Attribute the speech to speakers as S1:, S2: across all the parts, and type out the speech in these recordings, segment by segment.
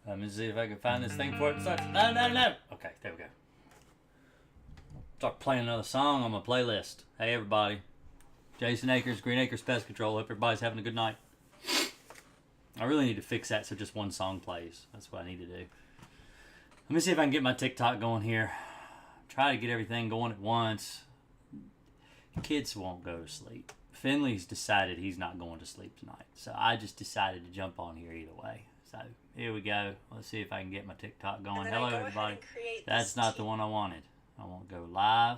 S1: Let me see if I can find this thing before it starts. No. Okay, there we go. Start playing another song on my playlist. Hey, everybody. Jason Akers, Akers Pest Control. Hope everybody's having a good night. I really need to fix that so just one song plays. That's what I need to do. Let me see if I can get my TikTok going here. Try to get everything going at once. Kids won't go to sleep. Finley's decided he's not going to sleep tonight. So I just decided to jump on here either way. So here we go. Let's see if I can get my TikTok going. Hello, everybody. That's not the one I wanted. I want to go live.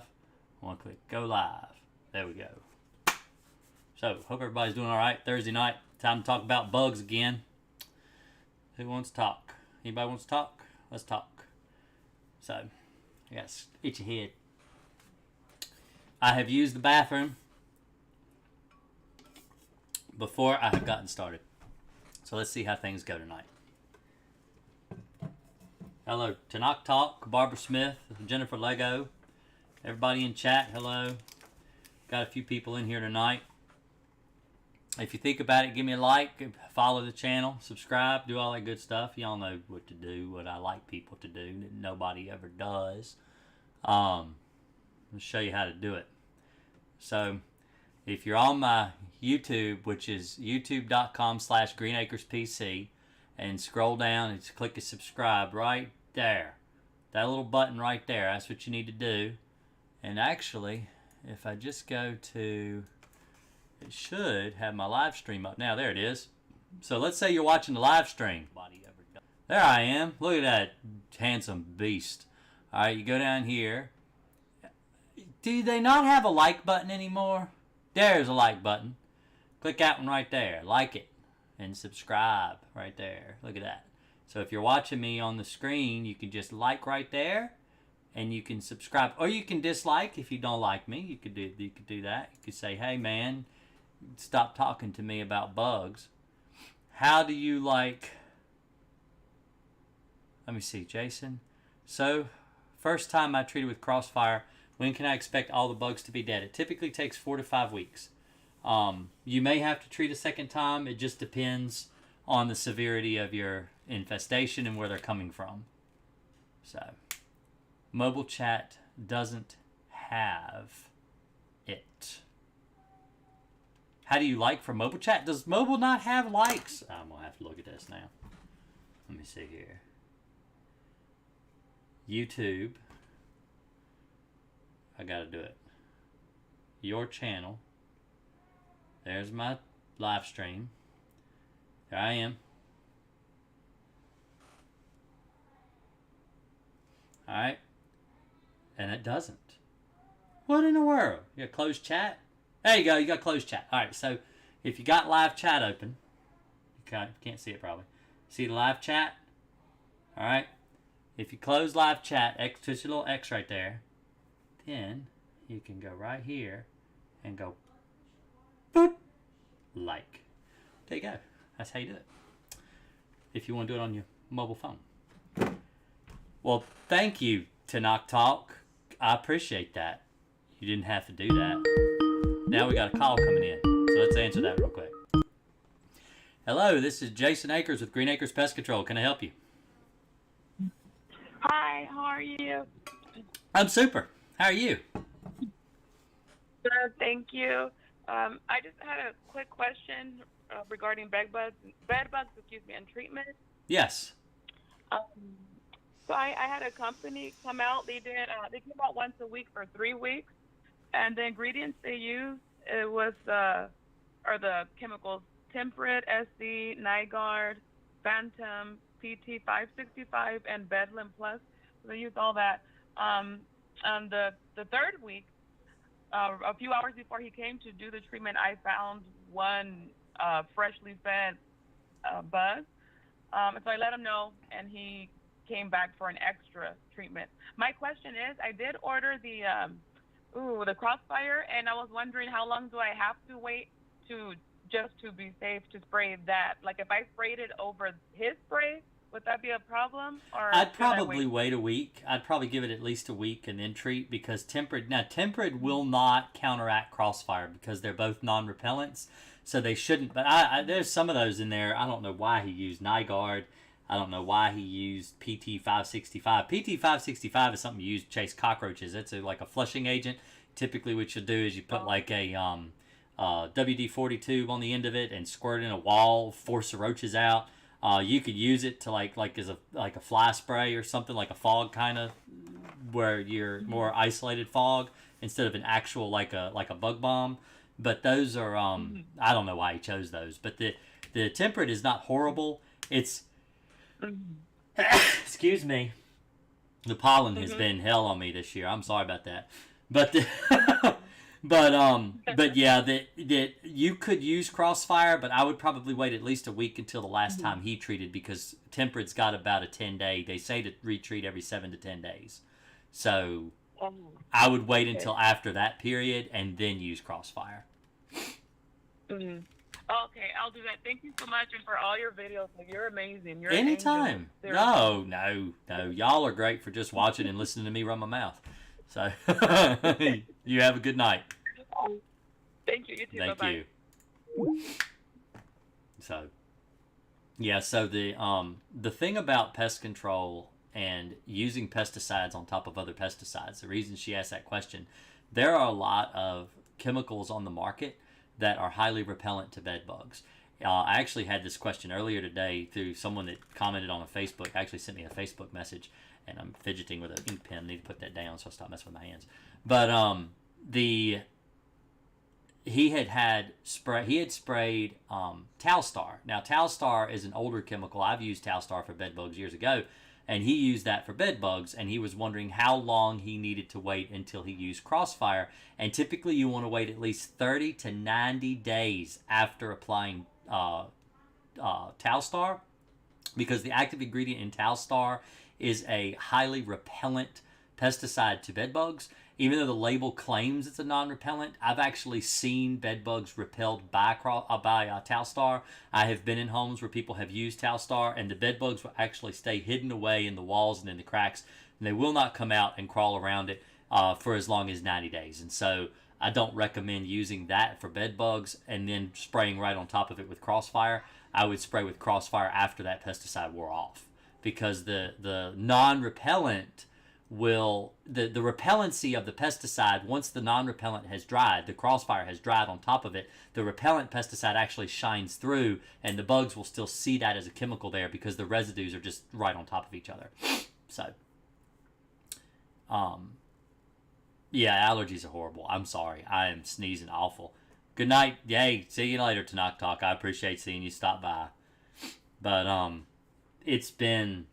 S1: I want to click go live. There we go. So hope everybody's doing all right. Thursday night. Time to talk about bugs again. Who wants to talk? Anybody wants to talk? Let's talk. So I got an itchy head. I have used the bathroom before I have gotten started. So let's see how things go tonight. Hello, Tanakh Talk, Barbara Smith, Jennifer Lego, everybody in chat, hello. Got a few people in here tonight. If you think about it, give me a like, follow the channel, subscribe, do all that good stuff. Y'all know what to do, what I like people to do that nobody ever does. I'll show you how to do it. So if you're on my YouTube, which is youtube.com/GreenAkersPC, and scroll down and click a subscribe right there. That little button right there, that's what you need to do. And actually, if I just go to, it should have my live stream up now. There it is. So let's say you're watching the live stream. There I am. Look at that handsome beast. All right, you go down here. Do they not have a like button anymore? There's a like button. Click that one right there. Like it. And subscribe right there. Look at that. So if you're watching me on the screen, you can just like right there. And you can subscribe. Or you can dislike if you don't like me. You could do that. You could say, hey man, stop talking to me about bugs. How do you like... Let me see, Jason. So, first time I treated with Crossfire, when can I expect all the bugs to be dead? It typically takes 4 to 5 weeks. You may have to treat a second time. It just depends on the severity of your infestation and where they're coming from. So, mobile chat doesn't have it. How do you like for mobile chat? Does mobile not have likes? I'm going to have to look at this now. Let me see here. YouTube. I got to do it. Your channel. There's my live stream. There I am. Alright. And it doesn't. What in the world? You got closed chat? There you go. You got closed chat. Alright, so if you got live chat open, you can't see it probably. See the live chat? Alright. If you close live chat, just a little X right there, then you can go right here and go boop, like. There you go. That's how you do it. If you want to do it on your mobile phone. Well, thank you, Tanakh Talk. I appreciate that. You didn't have to do that. Now we got a call coming in. So let's answer that real quick. Hello, this is Jason Akers with Akers Pest Control. Can I help you?
S2: Hi, how are you?
S1: I'm super. How are you?
S2: Good, thank you. I just had a quick question regarding bedbugs, and treatment.
S1: Yes.
S2: So I had a company come out. They came out once a week for 3 weeks, and the ingredients they used are the chemicals Temperate, SC, Nigard, Phantom, PT 565, and Bedlam Plus. So they used all that. On the third week, a few hours before he came to do the treatment, I found one freshly fed bug. So I let him know, and he came back for an extra treatment. My question is, I did order the Crossfire, and I was wondering how long do I have to wait to be safe to spray that? Like if I sprayed it over his spray, would that be a problem? Or
S1: I'd probably wait a week. I'd probably give it at least a week and then treat, because Tempered will not counteract Crossfire because they're both non-repellents, so they shouldn't. But there's some of those in there. I don't know why he used Nigard. I don't know why he used PT-565. PT-565 is something you use to chase cockroaches. It's like a flushing agent. Typically what you'll do is you put like a WD-40 tube on the end of it and squirt it in a wall, force the roaches out. You could use it to like as a fly spray or something, like a fog kind of, where you're more isolated fog instead of an actual like a bug bomb. But those are I don't know why he chose those. But the temperate is not horrible. It's excuse me. The pollen has been hell on me this year. I'm sorry about that. But but yeah, that you could use Crossfire, but I would probably wait at least a week until the last time he treated, because Temperate's got about a 10-day. They say to retreat every 7 to 10 days. So I would wait until after that period and then use Crossfire.
S2: Okay, I'll do that. Thank you so much, and for all your videos. You're amazing. You're
S1: anytime. No. Y'all are great for just watching and listening to me run my mouth. So you have a good night.
S2: Thank you. You too.
S1: Thank
S2: Bye-bye.
S1: you. So yeah, so the thing about pest control and using pesticides on top of other pesticides, the reason she asked that question, there are a lot of chemicals on the market that are highly repellent to bed bugs. I actually had this question earlier today through someone that commented on a Facebook, actually sent me a Facebook message, and I'm fidgeting with an ink pen. I need to put that down so I stop messing with my hands. But he had sprayed Talstar. Now Talstar is an older chemical. I've used Talstar for bed bugs years ago, and he used that for bed bugs, and he was wondering how long he needed to wait until he used Crossfire. And typically you want to wait at least 30 to 90 days after applying Talstar, because the active ingredient in Talstar is a highly repellent pesticide to bed bugs. Even though the label claims it's a non-repellent, I've actually seen bed bugs repelled by Talstar. I have been in homes where people have used Talstar, and the bed bugs will actually stay hidden away in the walls and in the cracks, and they will not come out and crawl around it for as long as 90 days. And so I don't recommend using that for bed bugs and then spraying right on top of it with Crossfire. I would spray with Crossfire after that pesticide wore off, because the non-repellent will, the repellency of the pesticide, once the non-repellent has dried, the Crossfire has dried on top of it, the repellent pesticide actually shines through, and the bugs will still see that as a chemical there because the residues are just right on top of each other. So yeah, allergies are horrible. I'm sorry, I am sneezing awful. Good night. Yay, see you later, Tanakh Talk. I appreciate seeing you stop by. But it's been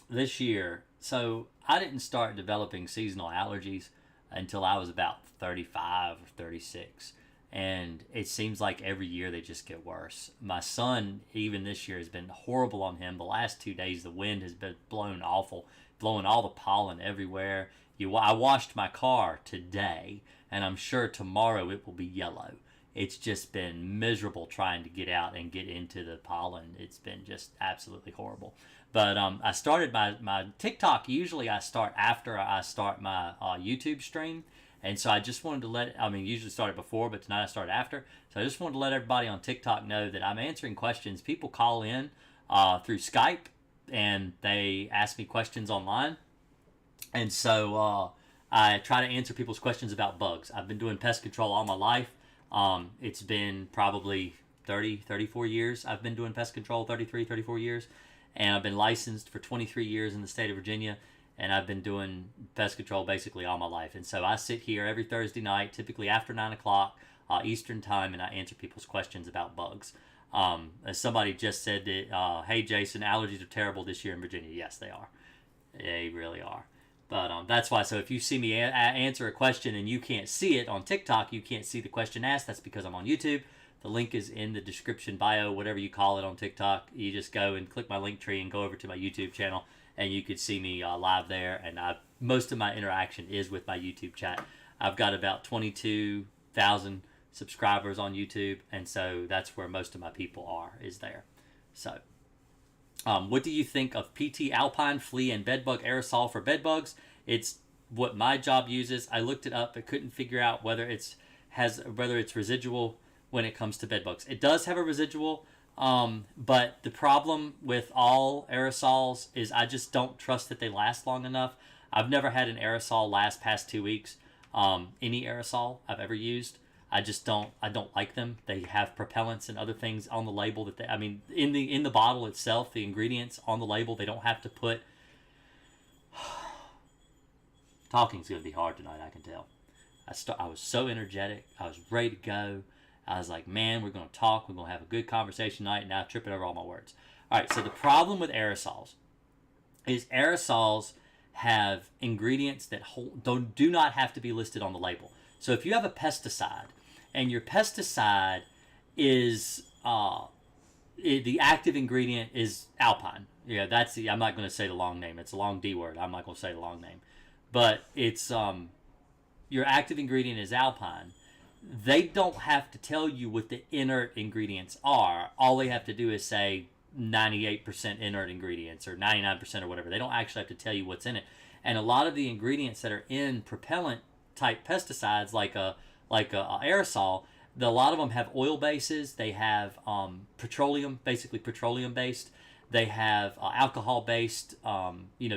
S1: this year. So I didn't start developing seasonal allergies until I was about 35 or 36. And it seems like every year they just get worse. My son, even this year, has been horrible on him. The last 2 days, the wind has been blowing awful, blowing all the pollen everywhere. I washed my car today, and I'm sure tomorrow it will be yellow. It's just been miserable trying to get out and get into the pollen. It's been just absolutely horrible. But I started my TikTok. Usually I start after I start my YouTube stream. And so I just wanted to usually started before, but tonight I started after. So I just wanted to let everybody on TikTok know that I'm answering questions. People call in through Skype, and they ask me questions online. And so I try to answer people's questions about bugs. I've been doing pest control all my life. It's been probably 34 years. I've been doing pest control, 34 years. And I've been licensed for 23 years in the state of Virginia. And I've been doing pest control basically all my life. And so I sit here every Thursday night, typically after 9 o'clock Eastern time, and I answer people's questions about bugs. As somebody just said that, hey Jason, allergies are terrible this year in Virginia. Yes, they are. They really are. But that's why. So if you see me answer a question and you can't see it on TikTok, you can't see the question asked, that's because I'm on YouTube. The link is in the description bio, whatever you call it on TikTok. You just go and click my link tree and go over to my YouTube channel, and you could see me live there. And most of my interaction is with my YouTube chat. I've got about 22,000 subscribers on YouTube, and so that's where most of my people are, is there. So what do you think of PT Alpine Flea and Bedbug Aerosol for bedbugs? It's what my job uses. I looked it up, but couldn't figure out whether it's residual when it comes to bedbugs. It does have a residual, But the problem with all aerosols is I just don't trust that they last long enough. I've never had an aerosol last past 2 weeks. Any aerosol I've ever used, I don't like them. They have propellants and other things on the label that I mean, in the bottle itself, the ingredients on the label, they don't have to put. Talking's going to be hard tonight, I can tell. I was so energetic. I was ready to go. I was like, man, we're going to talk. We're going to have a good conversation tonight. And now I'm tripping over all my words. All right, so the problem with aerosols is aerosols have ingredients that do not have to be listed on the label. So if you have a pesticide and your pesticide is the active ingredient is alpine. Yeah, I'm not going to say the long name. It's a long D word. I'm not going to say the long name. But it's your active ingredient is alpine. They don't have to tell you what the inert ingredients are. All they have to do is say 98% inert ingredients or 99% or whatever. They don't actually have to tell you what's in it. And a lot of the ingredients that are in propellant type pesticides, like a aerosol, a lot of them have oil bases. They have petroleum, basically petroleum based. They have alcohol based,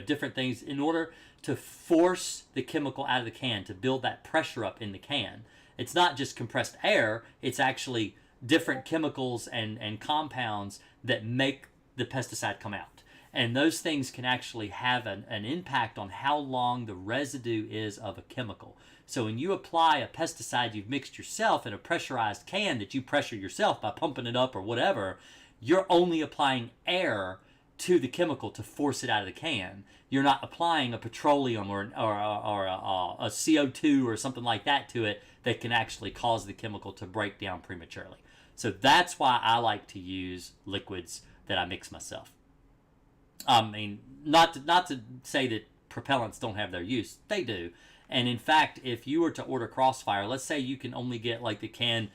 S1: different things in order to force the chemical out of the can, to build that pressure up in the can. It's not just compressed air, it's actually different chemicals and compounds that make the pesticide come out. And those things can actually have an impact on how long the residue is of a chemical. So when you apply a pesticide you've mixed yourself in a pressurized can that you pressure yourself by pumping it up or whatever, you're only applying air to the chemical to force it out of the can. You're not applying a petroleum or a CO2 or something like that to it that can actually cause the chemical to break down prematurely. So that's why I like to use liquids that I mix myself. I mean, not to say that propellants don't have their use. They do. And in fact, if you were to order Crossfire, let's say you can only get like the can,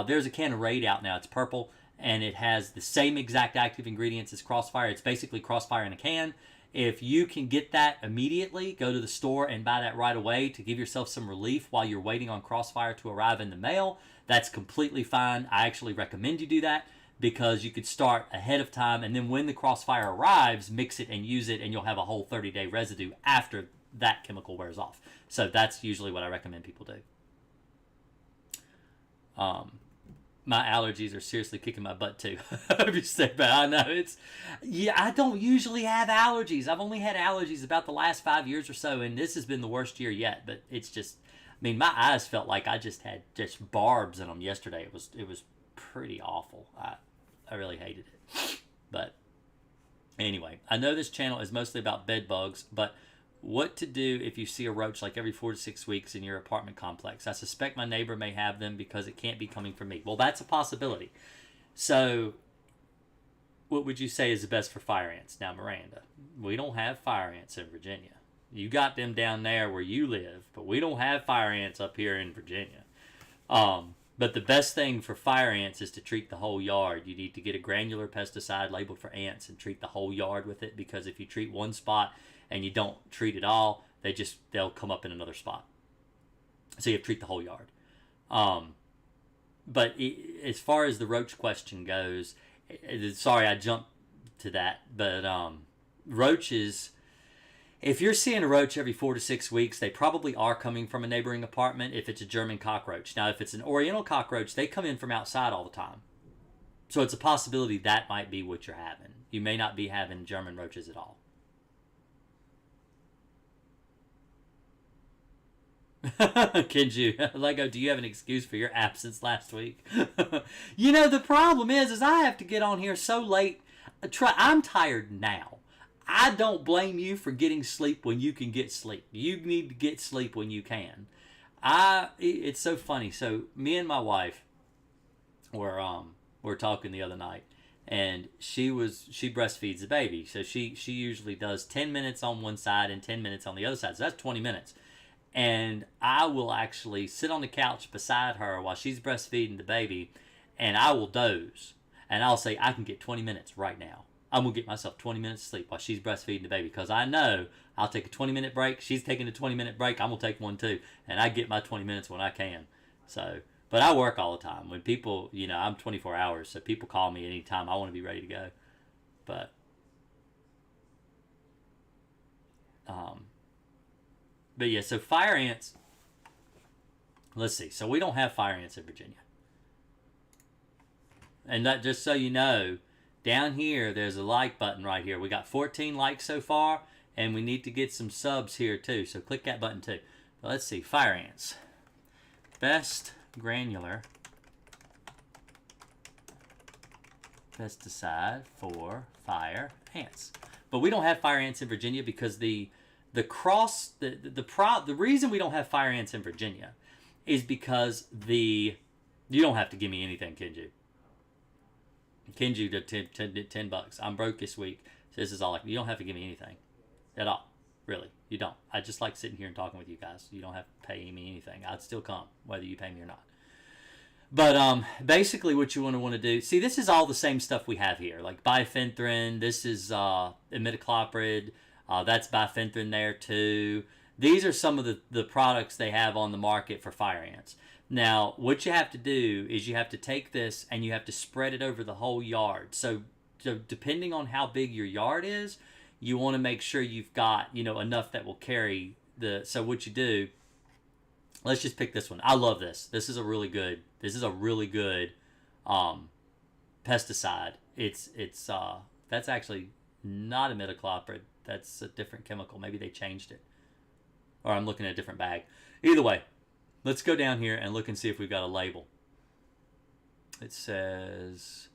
S1: there's a can of Raid out now. It's purple, and it has the same exact active ingredients as Crossfire. It's basically Crossfire in a can. If you can get that immediately, go to the store and buy that right away to give yourself some relief while you're waiting on Crossfire to arrive in the mail. That's completely fine. I actually recommend you do that because you could start ahead of time, and then when the Crossfire arrives, mix it and use it, and you'll have a whole 30-day residue after that chemical wears off. So that's usually what I recommend people do. My allergies are seriously kicking my butt too. I know I don't usually have allergies. I've only had allergies about the last 5 years or so, and this has been the worst year yet. But it's just, I mean, my eyes felt like I just had just barbs in them yesterday. It was pretty awful. I really hated it. But anyway, I know this channel is mostly about bed bugs, but what to do if you see a roach like every 4 to 6 weeks in your apartment complex? I suspect my neighbor may have them because it can't be coming from me. Well, that's a possibility. So what would you say is the best for fire ants? Now, Miranda, we don't have fire ants in Virginia. You got them down there where you live, but we don't have fire ants up here in Virginia. But the best thing for fire ants is to treat the whole yard. You need to get a granular pesticide labeled for ants and treat the whole yard with it, because if you treat one spot and you don't treat it all, they'll come up in another spot. So you have to treat the whole yard. But as far as the roach question goes, sorry I jumped to that, but roaches, if you're seeing a roach every 4 to 6 weeks, they probably are coming from a neighboring apartment if it's a German cockroach. Now, if it's an Oriental cockroach, they come in from outside all the time. So it's a possibility that might be what you're having. You may not be having German roaches at all. Kenju, Lego, do you have an excuse for your absence last week? The problem is I have to get on here so late. I'm tired now. I don't blame you for getting sleep when you can get sleep. You need to get sleep when you can. It's so funny. So me and my wife were talking the other night, and she breastfeeds the baby. So she usually does 10 minutes on one side and 10 minutes on the other side. So that's 20 minutes. And I will actually sit on the couch beside her while she's breastfeeding the baby, and I will doze. And I'll say, I can get 20 minutes right now. I'm going to get myself 20 minutes of sleep while she's breastfeeding the baby, because I know I'll take a 20-minute break. She's taking a 20-minute break. I'm going to take one too. And I get my 20 minutes when I can. So, But I work all the time. When people, I'm 24 hours, so people call me anytime. I want to be ready to go. But, yeah, so fire ants, let's see. So we don't have fire ants in Virginia. And that, just so you know, down here, there's a like button right here. We got 14 likes so far, and we need to get some subs here too. So click that button too. But let's see, fire ants. Best granular pesticide for fire ants. But we don't have fire ants in Virginia because the reason we don't have fire ants in Virginia is because you don't have to give me anything, Kenju. Kenju did 10 bucks. I'm broke this week. So this is all you don't have to give me anything at all. Really, you don't. I just like sitting here and talking with you guys. You don't have to pay me anything. I'd still come whether you pay me or not. But basically what you want to do, see, this is all the same stuff we have here, like bifenthrin. This is imidacloprid. That's bifenthrin there too. These are some of the products they have on the market for fire ants. Now, what you have to do is you have to take this and you have to spread it over the whole yard. So depending on how big your yard is, you want to make sure you've got, enough that will carry so what you do, let's just pick this one. I love this. This is a really good pesticide. It's that's actually not imidacloprid. That's a different chemical. Maybe they changed it. Or I'm looking at a different bag. Either way, let's go down here and look and see if we've got a label. It says,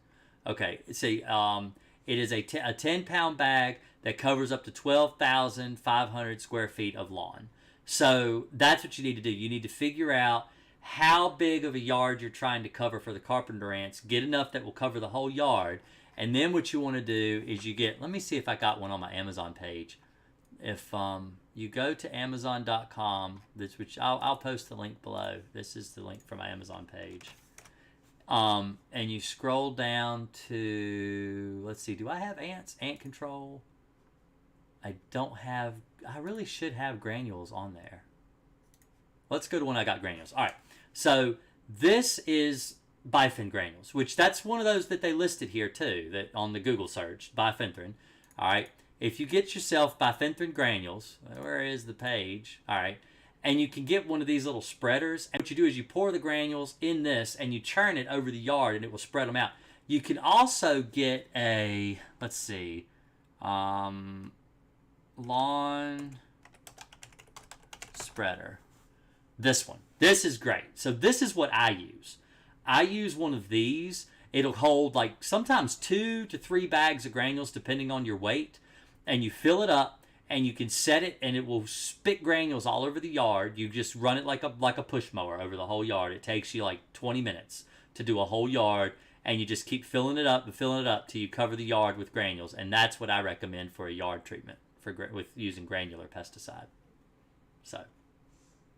S1: okay, see, it is a 10-pound bag that covers up to 12,500 square feet of lawn. So that's what you need to do. You need to figure out how big of a yard you're trying to cover for the carpenter ants. Get enough that will cover the whole yard. And then what you want to do is let me see if I got one on my Amazon page. If you go to Amazon.com, which I'll post the link below. This is the link for my Amazon page. And you scroll down to, let's see, do I have ants? Ant control? I really should have granules on there. Let's go to when I got granules. All right. So this is bifenthrin granules, which that's one of those that they listed here too, that on the Google search, bifenthrin. All right. If you get yourself bifenthrin granules, where is the page? All right. And you can get one of these little spreaders. And what you do is you pour the granules in this and you churn it over the yard and it will spread them out. You can also get a, let's see, lawn spreader. This one. This is great. So this is what I use. I use one of these. It'll hold like sometimes 2 to 3 bags of granules depending on your weight. And you fill it up and you can set it and it will spit granules all over the yard. You just run it like a push mower over the whole yard. It takes you like 20 minutes to do a whole yard. And you just keep filling it up and filling it up till you cover the yard with granules. And that's what I recommend for a yard treatment with using granular pesticide. So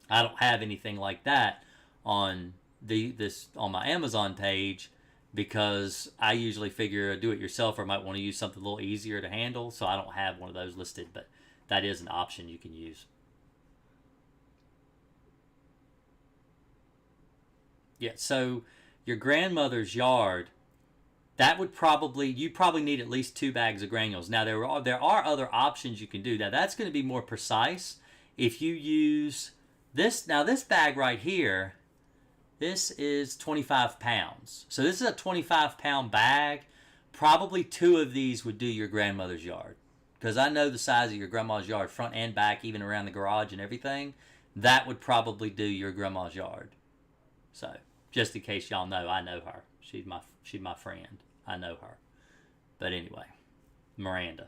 S1: I don't have anything like that on on my Amazon page because I usually figure do it yourself or might want to use something a little easier to handle. So I don't have one of those listed, but that is an option you can use. Yeah, so your grandmother's yard, you probably need at least 2 bags of granules. Now there are other options you can do. Now that's going to be more precise if you use this. Now this bag right here, this is 25 pounds. So this is a 25-pound bag. Probably 2 of these would do your grandmother's yard. Because I know the size of your grandma's yard, front and back, even around the garage and everything. That would probably do your grandma's yard. So, just in case y'all know, I know her. She's my friend. I know her. But anyway, Miranda.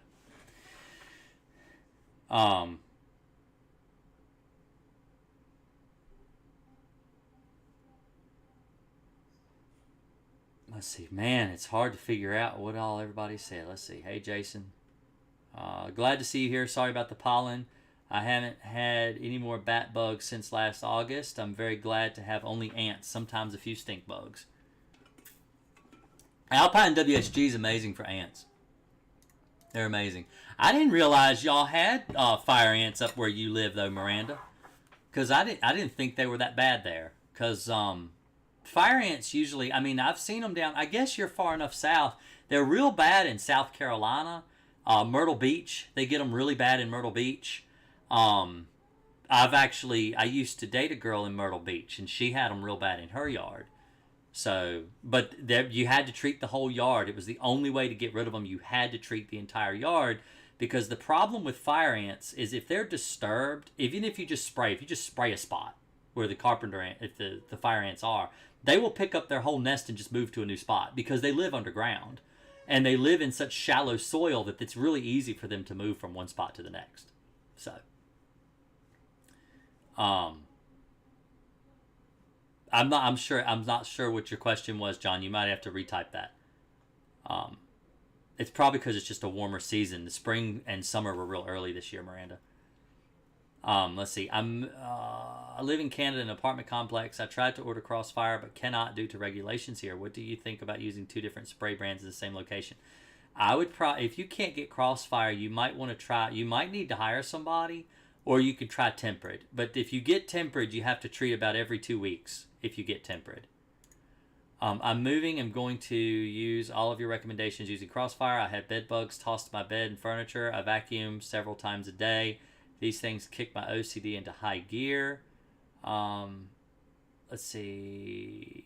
S1: Let's see. Man, it's hard to figure out what all everybody said. Let's see. Hey, Jason. Glad to see you here. Sorry about the pollen. I haven't had any more bat bugs since last August. I'm very glad to have only ants, sometimes a few stink bugs. Alpine WSG is amazing for ants. They're amazing. I didn't realize y'all had fire ants up where you live, though, Miranda. Because I didn't think they were that bad there. Because fire ants usually, I mean, I've seen them down, I guess you're far enough south. They're real bad in South Carolina. Myrtle Beach, they get them really bad in Myrtle Beach. I used to date a girl in Myrtle Beach, and she had them real bad in her yard. So, but there, you had to treat the whole yard. It was the only way to get rid of them. You had to treat the entire yard, because the problem with fire ants is if they're disturbed, even if you just spray a spot where the carpenter ant, if the fire ants are, they will pick up their whole nest and just move to a new spot, because they live underground. And they live in such shallow soil that it's really easy for them to move from one spot to the next. So, I'm not sure what your question was, John. You might have to retype that. It's probably because it's just a warmer season. The spring and summer were real early this year, Miranda. Let's see. I live in Canada in an apartment complex. I tried to order Crossfire, but cannot due to regulations here. What do you think about using 2 different spray brands in the same location? I would if you can't get Crossfire, you might want to try. You might need to hire somebody, or you could try Tempered. But if you get Tempered, you have to treat about every 2 weeks. If you get Tempered. I'm moving. I'm going to use all of your recommendations using Crossfire. I had bed bugs tossed to my bed and furniture. I vacuum several times a day. These things kick my OCD into high gear. Let's see.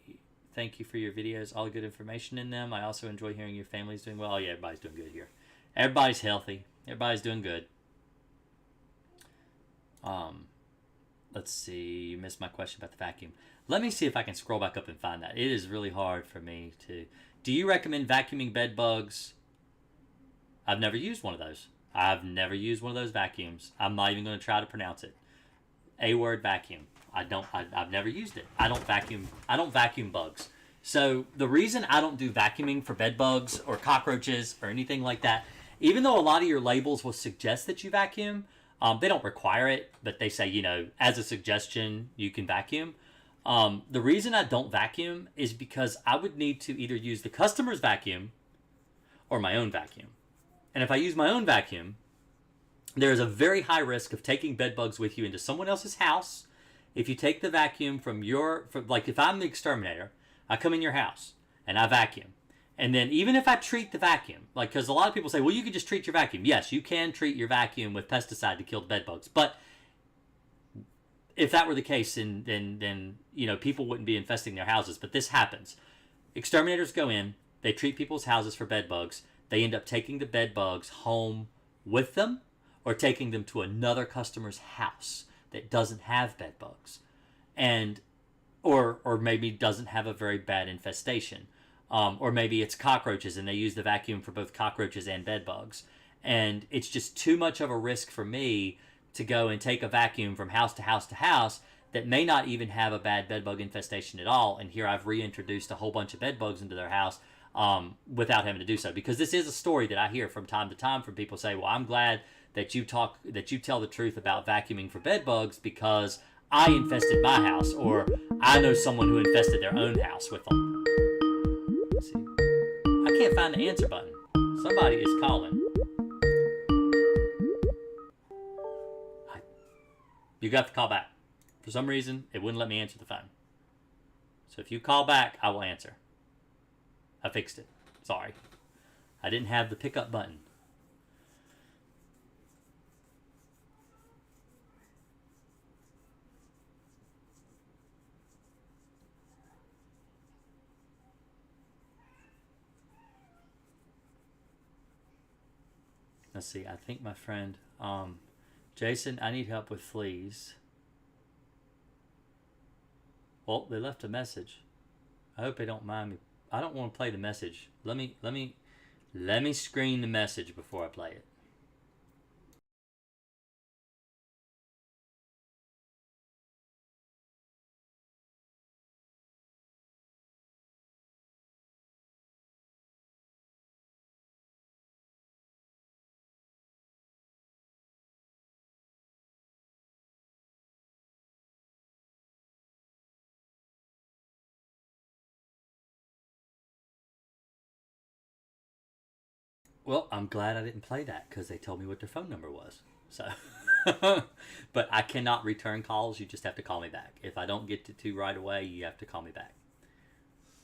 S1: Thank you for your videos. All good information in them. I also enjoy hearing your family's doing well. Oh, yeah, everybody's doing good here. Everybody's healthy. Everybody's doing good. Let's see. You missed my question about the vacuum. Let me see if I can scroll back up and find that. It is really hard for me to... Do you recommend vacuuming bed bugs? I've never used one of those. I've never used one of those vacuums. I'm not even going to try to pronounce it. A-word vacuum. I've never used it. I don't vacuum bugs. So the reason I don't do vacuuming for bed bugs or cockroaches or anything like that, even though a lot of your labels will suggest that you vacuum, they don't require it, but they say, as a suggestion, you can vacuum. The reason I don't vacuum is because I would need to either use the customer's vacuum or my own vacuum. And if I use my own vacuum, there is a very high risk of taking bed bugs with you into someone else's house. If you take the vacuum like if I'm the exterminator, I come in your house and I vacuum. And then even if I treat the vacuum, because a lot of people say, well, you can just treat your vacuum. Yes, you can treat your vacuum with pesticide to kill the bed bugs. But if that were the case, then people wouldn't be infesting their houses. But this happens. Exterminators go in, they treat people's houses for bed bugs. They end up taking the bed bugs home with them, or taking them to another customer's house that doesn't have bed bugs, or maybe doesn't have a very bad infestation, or maybe it's cockroaches and they use the vacuum for both cockroaches and bed bugs, and it's just too much of a risk for me to go and take a vacuum from house to house to house that may not even have a bad bed bug infestation at all, and here I've reintroduced a whole bunch of bed bugs into their house without having to do so. Because this is a story that I hear from time to time from people say, well, I'm glad that you tell the truth about vacuuming for bed bugs because I infested my house, or I know someone who infested their own house with them. Let's see. I can't find the answer button. Somebody is calling. You got to call back. For some reason, it wouldn't let me answer the phone. So if you call back, I will answer. I fixed it. Sorry. I didn't have the pickup button. Let's see. I think my friend, Jason, I need help with fleas. Well, they left a message. I hope they don't mind me. I don't want to play the message. Let me screen the message before I play it. Well, I'm glad I didn't play that because they told me what their phone number was. So, but I cannot return calls. You just have to call me back. If I don't get to right away, you have to call me back.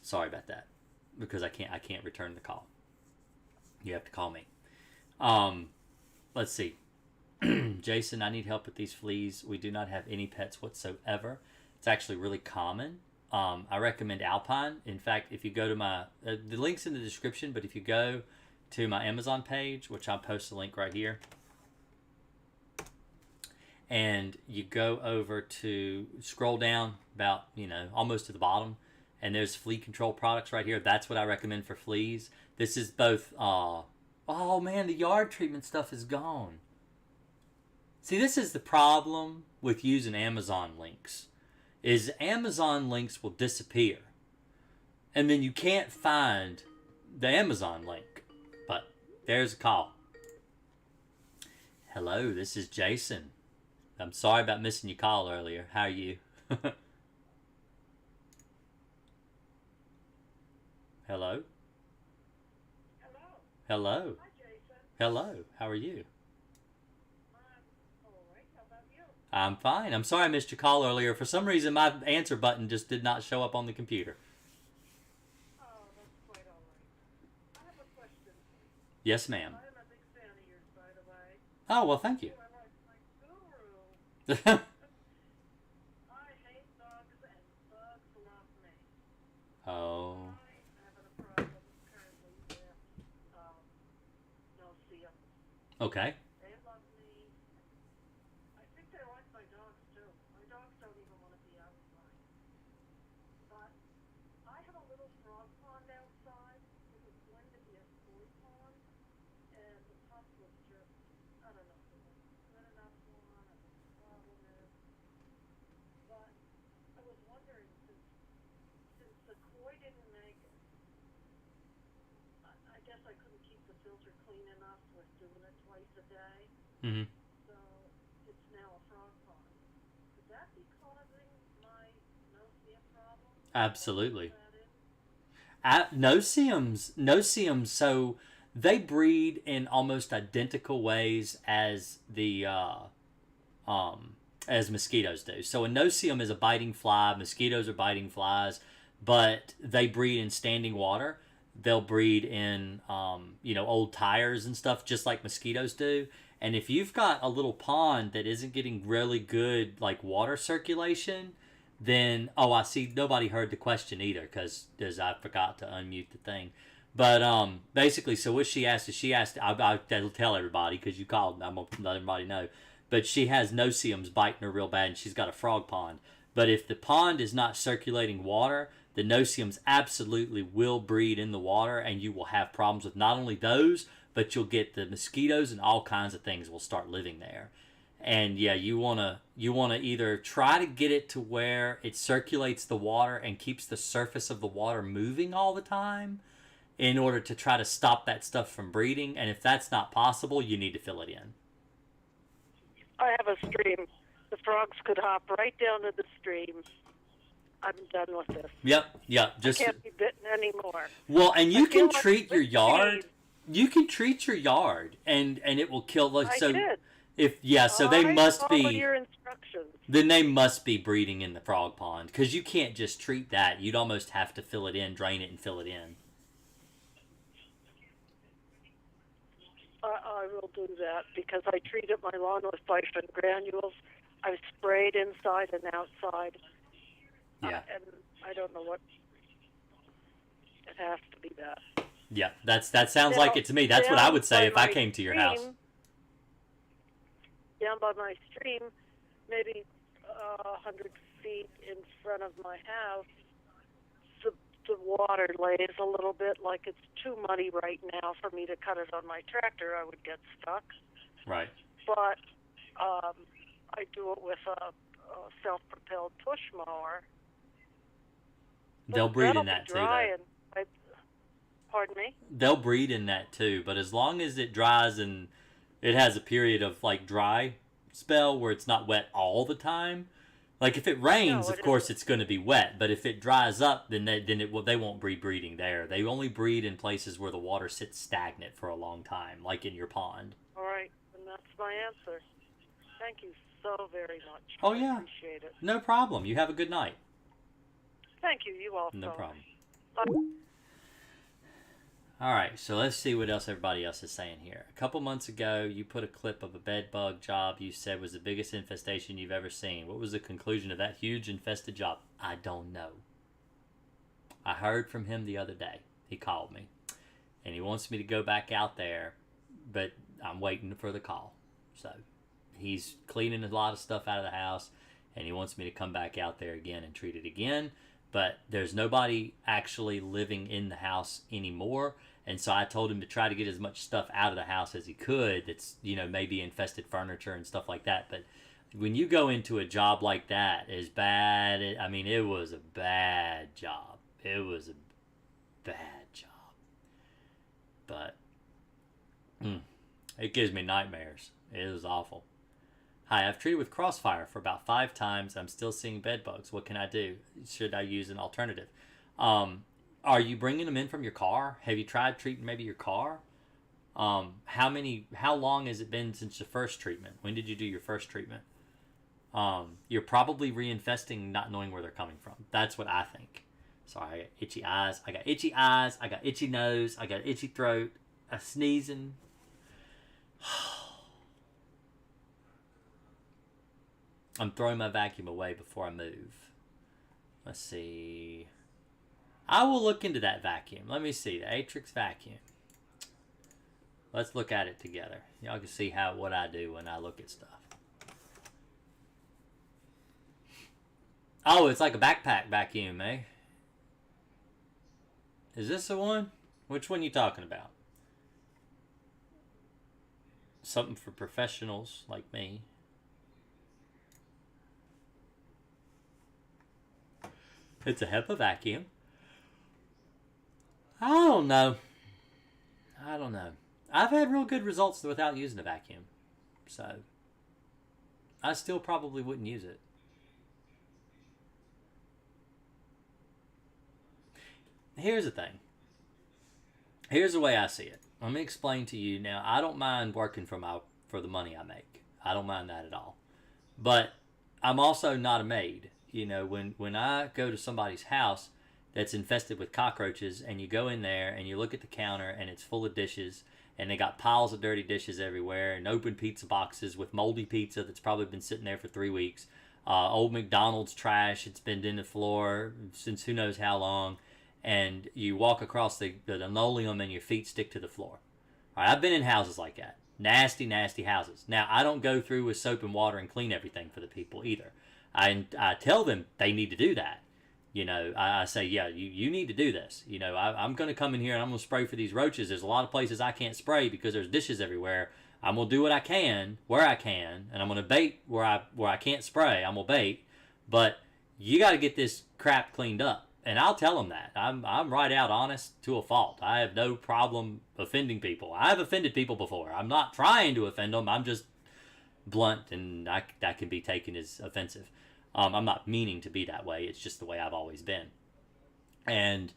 S1: Sorry about that, because I can't return the call. You have to call me. Let's see. Jason, I need help with these fleas. We do not have any pets whatsoever. It's actually really common. I recommend Alpine. In fact, if you go to my the link's in the description, but if you go to my Amazon page, which I'll post a link right here, and you go over to scroll down about almost to the bottom, and there's flea control products right here. That's what I recommend for fleas. This is both. Oh man, the yard treatment stuff is gone. See, this is the problem with using Amazon links. Is Amazon links will disappear. And then you can't find the Amazon link. But there's a call. Hello, this is Jason. I'm sorry about missing your call earlier. How are you? Hello? Hello. Hi, Jason. Hello. How are you? I'm fine. I'm sorry I missed your call earlier. For some reason, my answer button just did not show up on the computer.
S3: Oh, that's quite all right. I have a question.
S1: Yes, ma'am.
S3: I'm a big fan of yours, by the way.
S1: Oh, well, thank you.
S3: You are like my guru. I hate dogs and bugs love me.
S1: Oh.
S3: I'm having a problem currently with no-see-ums.
S1: Okay.
S3: They love me. I think they like my dogs too. My dogs don't even want to be outside. But I have a little frog pond outside. It was going to be a koi pond, and the pump was just, I don't know, it wasn't good enough one, or what the problem is. But I was wondering, since the koi didn't make it, I guess I couldn't keep the filter clean enough with doing it twice a day.
S1: Mm-hmm.
S3: So it's now a frog pond. Could that be causing my no-see-um problem?
S1: Absolutely. No-see-ums, so they breed in almost identical ways as the as mosquitoes do. So a no-see-um is a biting fly. Mosquitoes are biting flies, but they breed in standing water. They'll breed in old tires and stuff, just like mosquitoes do. And if you've got a little pond that isn't getting really good like water circulation, then I see nobody heard the question either because I forgot to unmute the thing. But basically, so what she asked is I'll tell everybody because you called. I'm gonna let everybody know. But she has no-see-ums biting her real bad, and she's got a frog pond. But if the pond is not circulating water, the no-see-ums absolutely will breed in the water, and you will have problems with not only those, but you'll get the mosquitoes and all kinds of things will start living there. And yeah, you wanna either try to get it to where it circulates the water and keeps the surface of the water moving all the time in order to try to stop that stuff from breeding. And if that's not possible, you need to fill it in.
S3: I have a stream. The frogs could hop right down to the stream. I'm done with this.
S1: Yep.
S3: Just can't be bitten anymore.
S1: Well, and you can treat your
S3: stream.
S1: yard. You can treat your yard, and it will kill.
S3: I did.
S1: So they must be.
S3: Your instructions.
S1: Then they must be breeding in the frog pond because you can't just treat that. You'd almost have to fill it in, drain it, and fill it in.
S3: I will do that because I treated my lawn with bifin granules. I've sprayed inside and outside.
S1: Yeah.
S3: And I don't know what. It has to be that.
S1: Yeah, that sounds like it to me. That's what I would say if I came to your house.
S3: Down by my stream, maybe 100 feet in front of my house, the water lays a little bit like it's too muddy right now for me to cut it on my tractor. I would get stuck.
S1: Right.
S3: But I do it with a self-propelled push mower.
S1: They'll breed in that too.
S3: Pardon me?
S1: They'll breed in that too, but as long as it dries and it has a period of like dry spell where it's not wet all the time. Like if it rains, of course it's going to be wet, but if it dries up, then they won't be breeding there. They only breed in places where the water sits stagnant for a long time, like in your pond.
S3: All right, and that's my answer. Thank you so very much.
S1: Oh yeah,
S3: I appreciate it.
S1: No problem. You have a good night.
S3: Thank you. You also.
S1: No problem. All right, so let's see what else everybody else is saying here. A couple months ago, you put a clip of a bed bug job you said was the biggest infestation you've ever seen. What was the conclusion of that huge infested job? I don't know. I heard from him the other day. He called me, and he wants me to go back out there, but I'm waiting for the call. So he's cleaning a lot of stuff out of the house, and he wants me to come back out there again and treat it again. But there's nobody actually living in the house anymore. And so I told him to try to get as much stuff out of the house as he could that's, maybe infested furniture and stuff like that. But when you go into a job like that, as bad, it was a bad job. It was a bad job. But it gives me nightmares. It was awful. Hi, I've treated with Crossfire for about 5 times. I'm still seeing bed bugs. What can I do? Should I use an alternative? Are you bringing them in from your car? Have you tried treating maybe your car? How long has it been since your first treatment? When did you do your first treatment? You're probably reinfesting, not knowing where they're coming from. That's what I think. Sorry, I got itchy eyes. I got itchy nose. I got itchy throat. I'm sneezing. I'm throwing my vacuum away before I move. Let's see. I will look into that vacuum. Let me see. The Atrix vacuum. Let's look at it together. Y'all can see what I do when I look at stuff. Oh, it's like a backpack vacuum, eh? Is this the one? Which one you talking about? Something for professionals like me. It's a HEPA vacuum. I don't know. I've had real good results without using a vacuum. So, I still probably wouldn't use it. Here's the thing. Here's the way I see it. Let me explain to you. Now, I don't mind working for the money I make. I don't mind that at all. But I'm also not a maid. When I go to somebody's house that's infested with cockroaches, and you go in there and you look at the counter and it's full of dishes, and they got piles of dirty dishes everywhere, and open pizza boxes with moldy pizza that's probably been sitting there for 3 weeks, old McDonald's trash, it's been in the floor since who knows how long, and you walk across the linoleum and your feet stick to the floor. All right, I've been in houses like that. Nasty, nasty houses. Now, I don't go through with soap and water and clean everything for the people either. I tell them they need to do that. I say, yeah, you need to do this. I'm going to come in here and I'm going to spray for these roaches. There's a lot of places I can't spray because there's dishes everywhere. I'm going to do what I can, where I can, and I'm going to bait where I can't spray. I'm going to bait. But you got to get this crap cleaned up. And I'll tell them that. I'm right out honest to a fault. I have no problem offending people. I've offended people before. I'm not trying to offend them. I'm just blunt, and that can be taken as offensive. I'm not meaning to be that way. It's just the way I've always been. And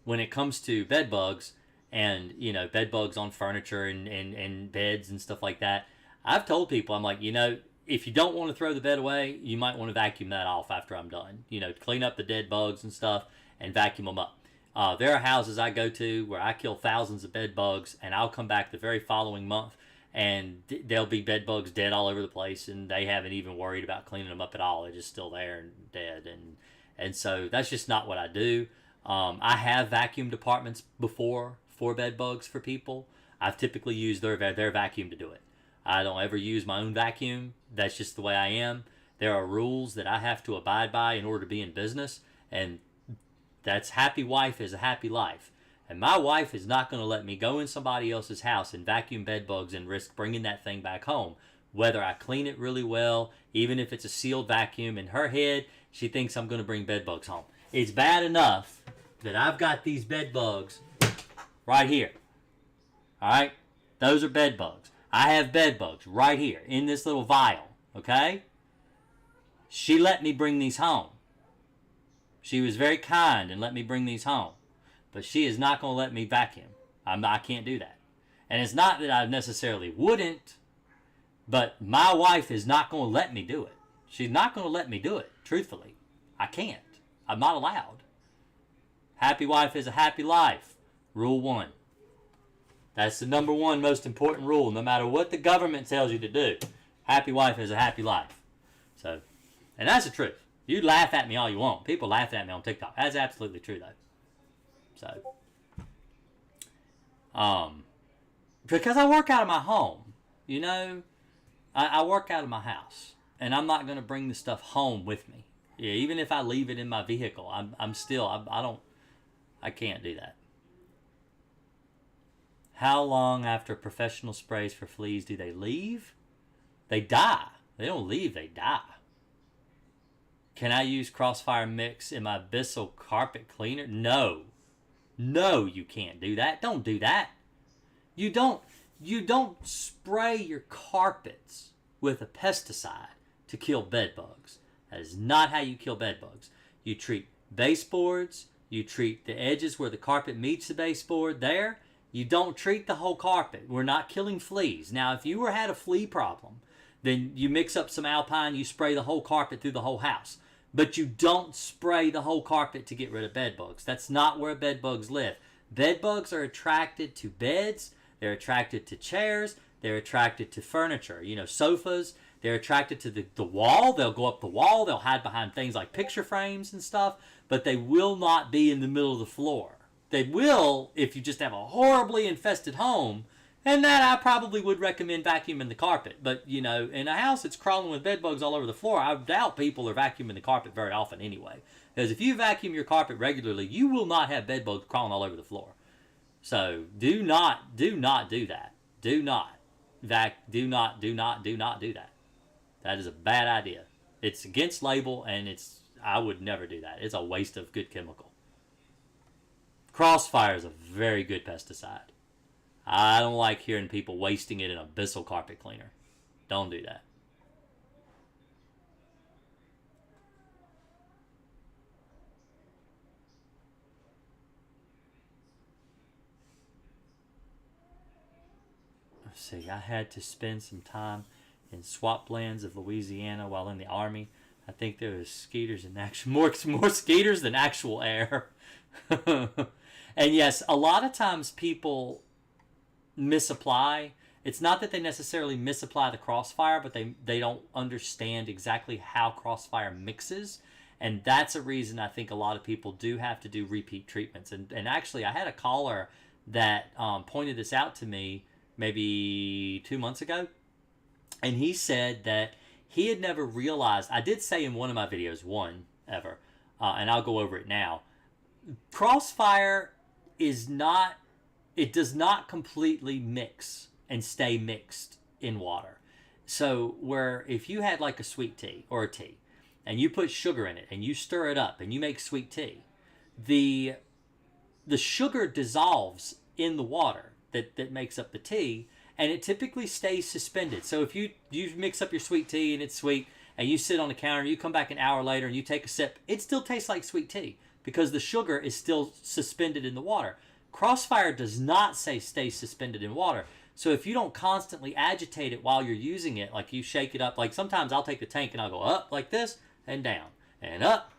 S1: when it comes to bed bugs and, bed bugs on furniture and beds and stuff like that, I've told people, I'm like, if you don't want to throw the bed away, you might want to vacuum that off after I'm done. Clean up the dead bugs and stuff and vacuum them up. There are houses I go to where I kill thousands of bed bugs, and I'll come back the very following month and there'll be bed bugs dead all over the place, and they haven't even worried about cleaning them up at all. They're just still there and dead. And so that's just not what I do. I have vacuum departments before for bed bugs for people. I've typically used their vacuum to do it. I don't ever use my own vacuum. That's just the way I am. There are rules that I have to abide by in order to be in business, and that's happy wife is a happy life. And my wife is not going to let me go in somebody else's house and vacuum bed bugs and risk bringing that thing back home. Whether I clean it really well, even if it's a sealed vacuum, in her head, she thinks I'm going to bring bed bugs home. It's bad enough that I've got these bed bugs right here. All right? Those are bed bugs. I have bed bugs right here in this little vial. Okay? She let me bring these home. She was very kind and let me bring these home. But she is not going to let me vacuum. I can't do that. And it's not that I necessarily wouldn't, but my wife is not going to let me do it. She's not going to let me do it, truthfully. I can't. I'm not allowed. Happy wife is a happy life. Rule 1. That's the number one most important rule, no matter what the government tells you to do. Happy wife is a happy life. So, and that's the truth. You laugh at me all you want. People laugh at me on TikTok. That's absolutely true, though. So, because I work out of my home, you know, I work out of my house, and I'm not going to bring the stuff home with me. Yeah, even if I leave it in my vehicle, I can't do that. How long after professional sprays for fleas do they leave? They die. They don't leave, they die. Can I use Crossfire Mix in my Bissell carpet cleaner? No. No, you can't do that. Don't do that. You don't spray your carpets with a pesticide to kill bed bugs. That is not how you kill bed bugs. You treat baseboards, you treat the edges where the carpet meets the baseboard there. You don't treat the whole carpet. We're not killing fleas. Now, if you had a flea problem, then you mix up some Alpine, you spray the whole carpet through the whole house. But you don't spray the whole carpet to get rid of bed bugs. That's not where bed bugs live. Bed bugs are attracted to beds. They're attracted to chairs. They're attracted to furniture. You know, sofas. They're attracted to the wall. They'll go up the wall. They'll hide behind things like picture frames and stuff. But they will not be in the middle of the floor. They will if you just have a horribly infested home. And that I probably would recommend vacuuming the carpet. But, you know, in a house that's crawling with bed bugs all over the floor, I doubt people are vacuuming the carpet very often anyway. Because if you vacuum your carpet regularly, you will not have bed bugs crawling all over the floor. So do not do that. Do not do that. That is a bad idea. It's against label, and I would never do that. It's a waste of good chemical. Crossfire is a very good pesticide. I don't like hearing people wasting it in a Bissell carpet cleaner. Don't do that. Let's see. I had to spend some time in swamp lands of Louisiana while in the Army. I think there was skeeters in action. More skeeters than actual air. And yes, a lot of times people misapply. It's not that they necessarily misapply the Crossfire, but they don't understand exactly how Crossfire mixes. And that's a reason I think a lot of people do have to do repeat treatments. And actually, I had a caller that pointed this out to me maybe 2 months ago. And he said that he had never realized, I did say in one of my videos, and I'll go over it now. Crossfire does not completely mix and stay mixed in water. So where if you had like a sweet tea or a tea and you put sugar in it and you stir it up and you make sweet tea, the sugar dissolves in the water that makes up the tea, and it typically stays suspended. So if you mix up your sweet tea and it's sweet and you sit on the counter, you come back an hour later and you take a sip, it still tastes like sweet tea because the sugar is still suspended in the water. Crossfire does not stay suspended in water. So if you don't constantly agitate it while you're using it, like you shake it up, like sometimes I'll take the tank and I'll go up like this and down and up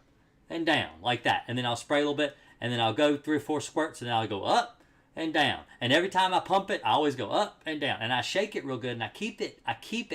S1: and down like that. And then I'll spray a little bit and then I'll go 3 or 4 squirts and then I'll go up and down. And every time I pump it, I always go up and down. And I shake it real good and I keep it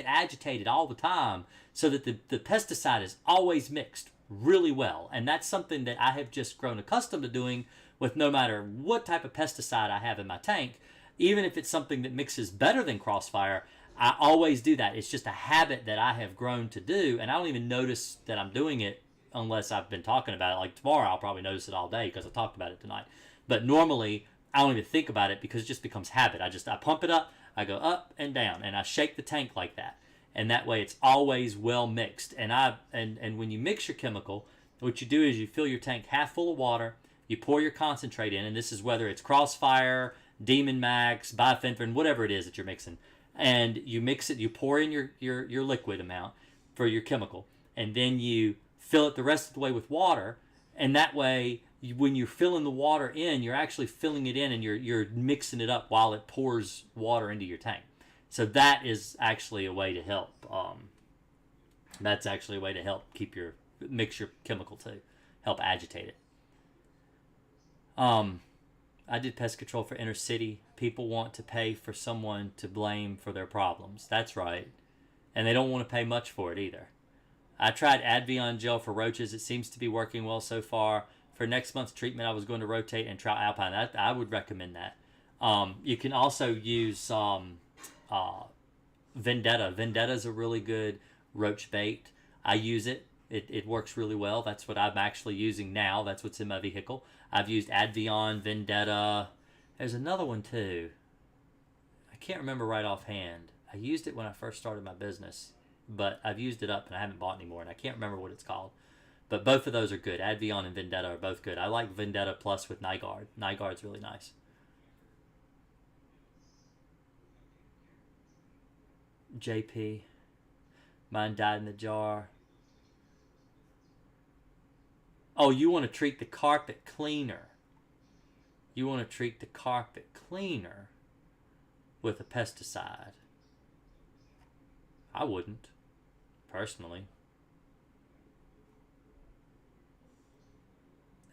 S1: agitated all the time so that the pesticide is always mixed really well. And that's something that I have just grown accustomed to doing with no matter what type of pesticide I have in my tank. Even if it's something that mixes better than Crossfire, I always do that. It's just a habit that I have grown to do, and I don't even notice that I'm doing it unless I've been talking about it. Like tomorrow, I'll probably notice it all day because I talked about it tonight. But normally, I don't even think about it because it just becomes habit. I pump it up, I go up and down, and I shake the tank like that. And that way, it's always well mixed. And when you mix your chemical, what you do is you fill your tank half full of water, you pour your concentrate in, and this is whether it's Crossfire, Demon Max, bifenthrin, whatever it is that you're mixing, and you mix it, you pour in your liquid amount for your chemical, and then you fill it the rest of the way with water, and that way, when you're filling the water in, you're actually filling it in and you're mixing it up while it pours water into your tank. So that is actually a way to help. That's actually a way to help mix your chemical too, help agitate it. I did pest control for inner city. People want to pay for someone to blame for their problems. That's right. And they don't want to pay much for it either. I tried Advion gel for roaches. It seems to be working well so far. For next month's treatment, I was going to rotate and try Alpine. I would recommend that. You can also use Vendetta. Vendetta is a really good roach bait. I use it. It works really well. That's what I'm actually using now. That's what's in my vehicle. I've used Advion, Vendetta. There's another one too. I can't remember right offhand. I used it when I first started my business, but I've used it up and I haven't bought any more, and I can't remember what it's called. But both of those are good. Advion and Vendetta are both good. I like Vendetta Plus with Nigard. Nigard's really nice. JP. Mine died in the jar. Oh, you want to treat the carpet cleaner. You want to treat the carpet cleaner with a pesticide. I wouldn't, personally.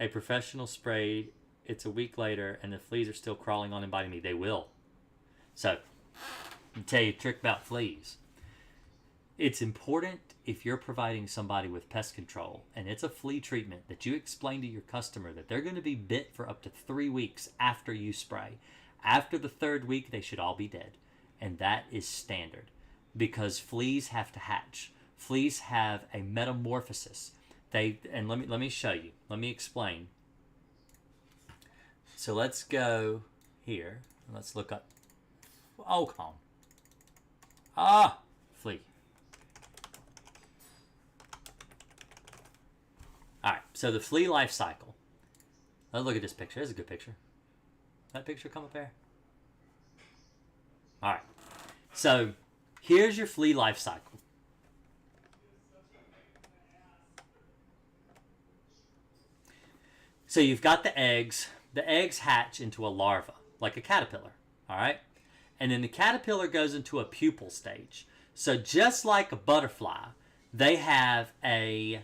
S1: A professional sprayed. It's a week later, and the fleas are still crawling on and biting me. They will. So, I'll tell you a trick about fleas. It's important if you're providing somebody with pest control and it's a flea treatment that you explain to your customer that they're going to be bit for up to 3 weeks after you spray. After the 3rd week, they should all be dead. And that is standard because fleas have to hatch. Fleas have a metamorphosis. And let me show you. Let me explain. So let's go here. Let's look up. Oh, come on. Ah, flea. All right, so the flea life cycle. Let's look at this picture. That's a good picture. That picture come up there? All right, so here's your flea life cycle. So you've got the eggs. The eggs hatch into a larva, like a caterpillar, all right? And then the caterpillar goes into a pupal stage. So just like a butterfly, they have a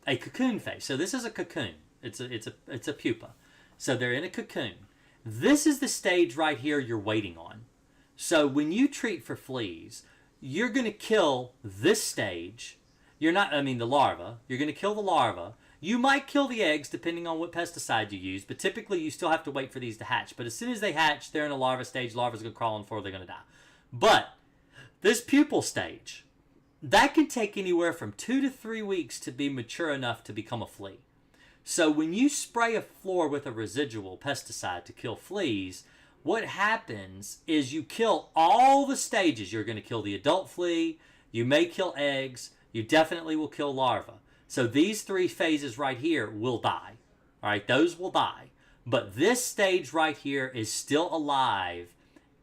S1: cocoon phase. So this is a cocoon. It's a pupa. So they're in a cocoon. This is the stage right here you're waiting on. So when you treat for fleas, you're going to kill this stage. The larva. You're going to kill the larva. You might kill the eggs depending on what pesticide you use, but typically you still have to wait for these to hatch. But as soon as they hatch, they're in a larva stage. Larva's going to crawl on the floor. They're going to die. But this pupal stage, that can take anywhere from 2 to 3 weeks to be mature enough to become a flea. So when you spray a floor with a residual pesticide to kill fleas, what happens is you kill all the stages. You're going to kill the adult flea. You may kill eggs. You definitely will kill larvae. So these 3 phases right here will die. All right, those will die. But this stage right here is still alive,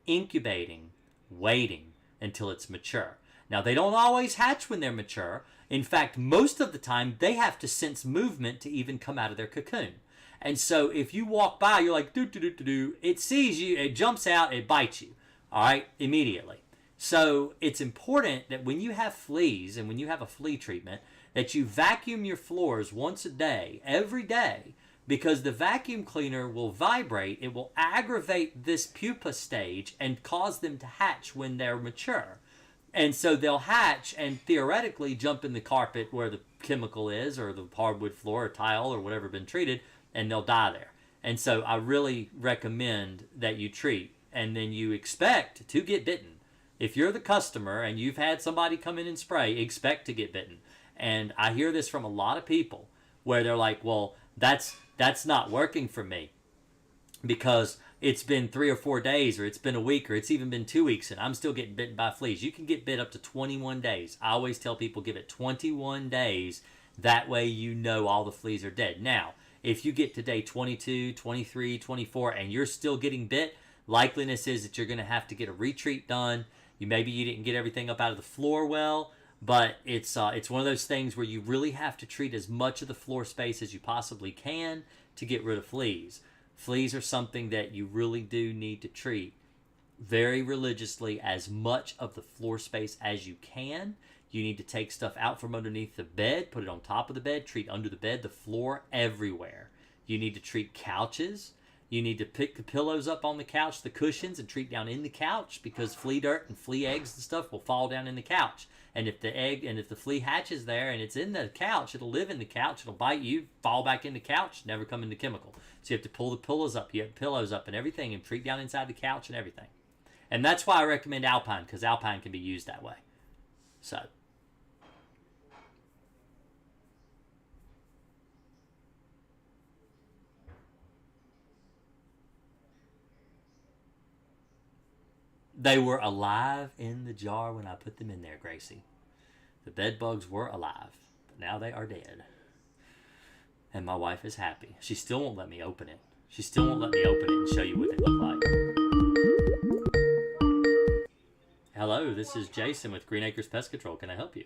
S1: incubating, waiting until it's mature. Now, they don't always hatch when they're mature. In fact, most of the time, they have to sense movement to even come out of their cocoon. And so if you walk by, you're like, do. It sees you, it jumps out, it bites you, all right, immediately. So it's important that when you have fleas and when you have a flea treatment, that you vacuum your floors once a day, every day, because the vacuum cleaner will vibrate. It will aggravate this pupa stage and cause them to hatch when they're mature. And so they'll hatch and theoretically jump in the carpet where the chemical is, or the hardwood floor or tile or whatever been treated, and they'll die there. And so I really recommend that you treat, and then you expect to get bitten. If you're the customer and you've had somebody come in and spray, expect to get bitten. And I hear this from a lot of people where they're like, well, that's not working for me because it's been 3 or 4 days, or it's been a week, or it's even been 2 weeks, and I'm still getting bitten by fleas. You can get bit up to 21 days. I always tell people give it 21 days. That way you know all the fleas are dead. Now, if you get to day 22, 23, 24, and you're still getting bit, likeliness is that you're going to have to get a retreat done. Maybe you didn't get everything up out of the floor well, but it's one of those things where you really have to treat as much of the floor space as you possibly can to get rid of fleas. Fleas are something that you really do need to treat very religiously, as much of the floor space as you can. You need to take stuff out from underneath the bed, put it on top of the bed, treat under the bed, the floor, everywhere. You need to treat couches. You need to pick the pillows up on the couch, the cushions, and treat down in the couch, because flea dirt and flea eggs and stuff will fall down in the couch. And if the flea hatches there and it's in the couch, it'll live in the couch, it'll bite you, fall back in the couch, never come into chemical. So you have to pull the pillows up, and everything, and treat down inside the couch and everything. And that's why I recommend Alpine, because Alpine can be used that way. So. They were alive in the jar when I put them in there, Gracie. The bed bugs were alive, but now they are dead. And my wife is happy. She still won't let me open it. She still won't let me open it and show you what they look like. Hello, this is Jason with Green Acres Pest Control. Can I help you?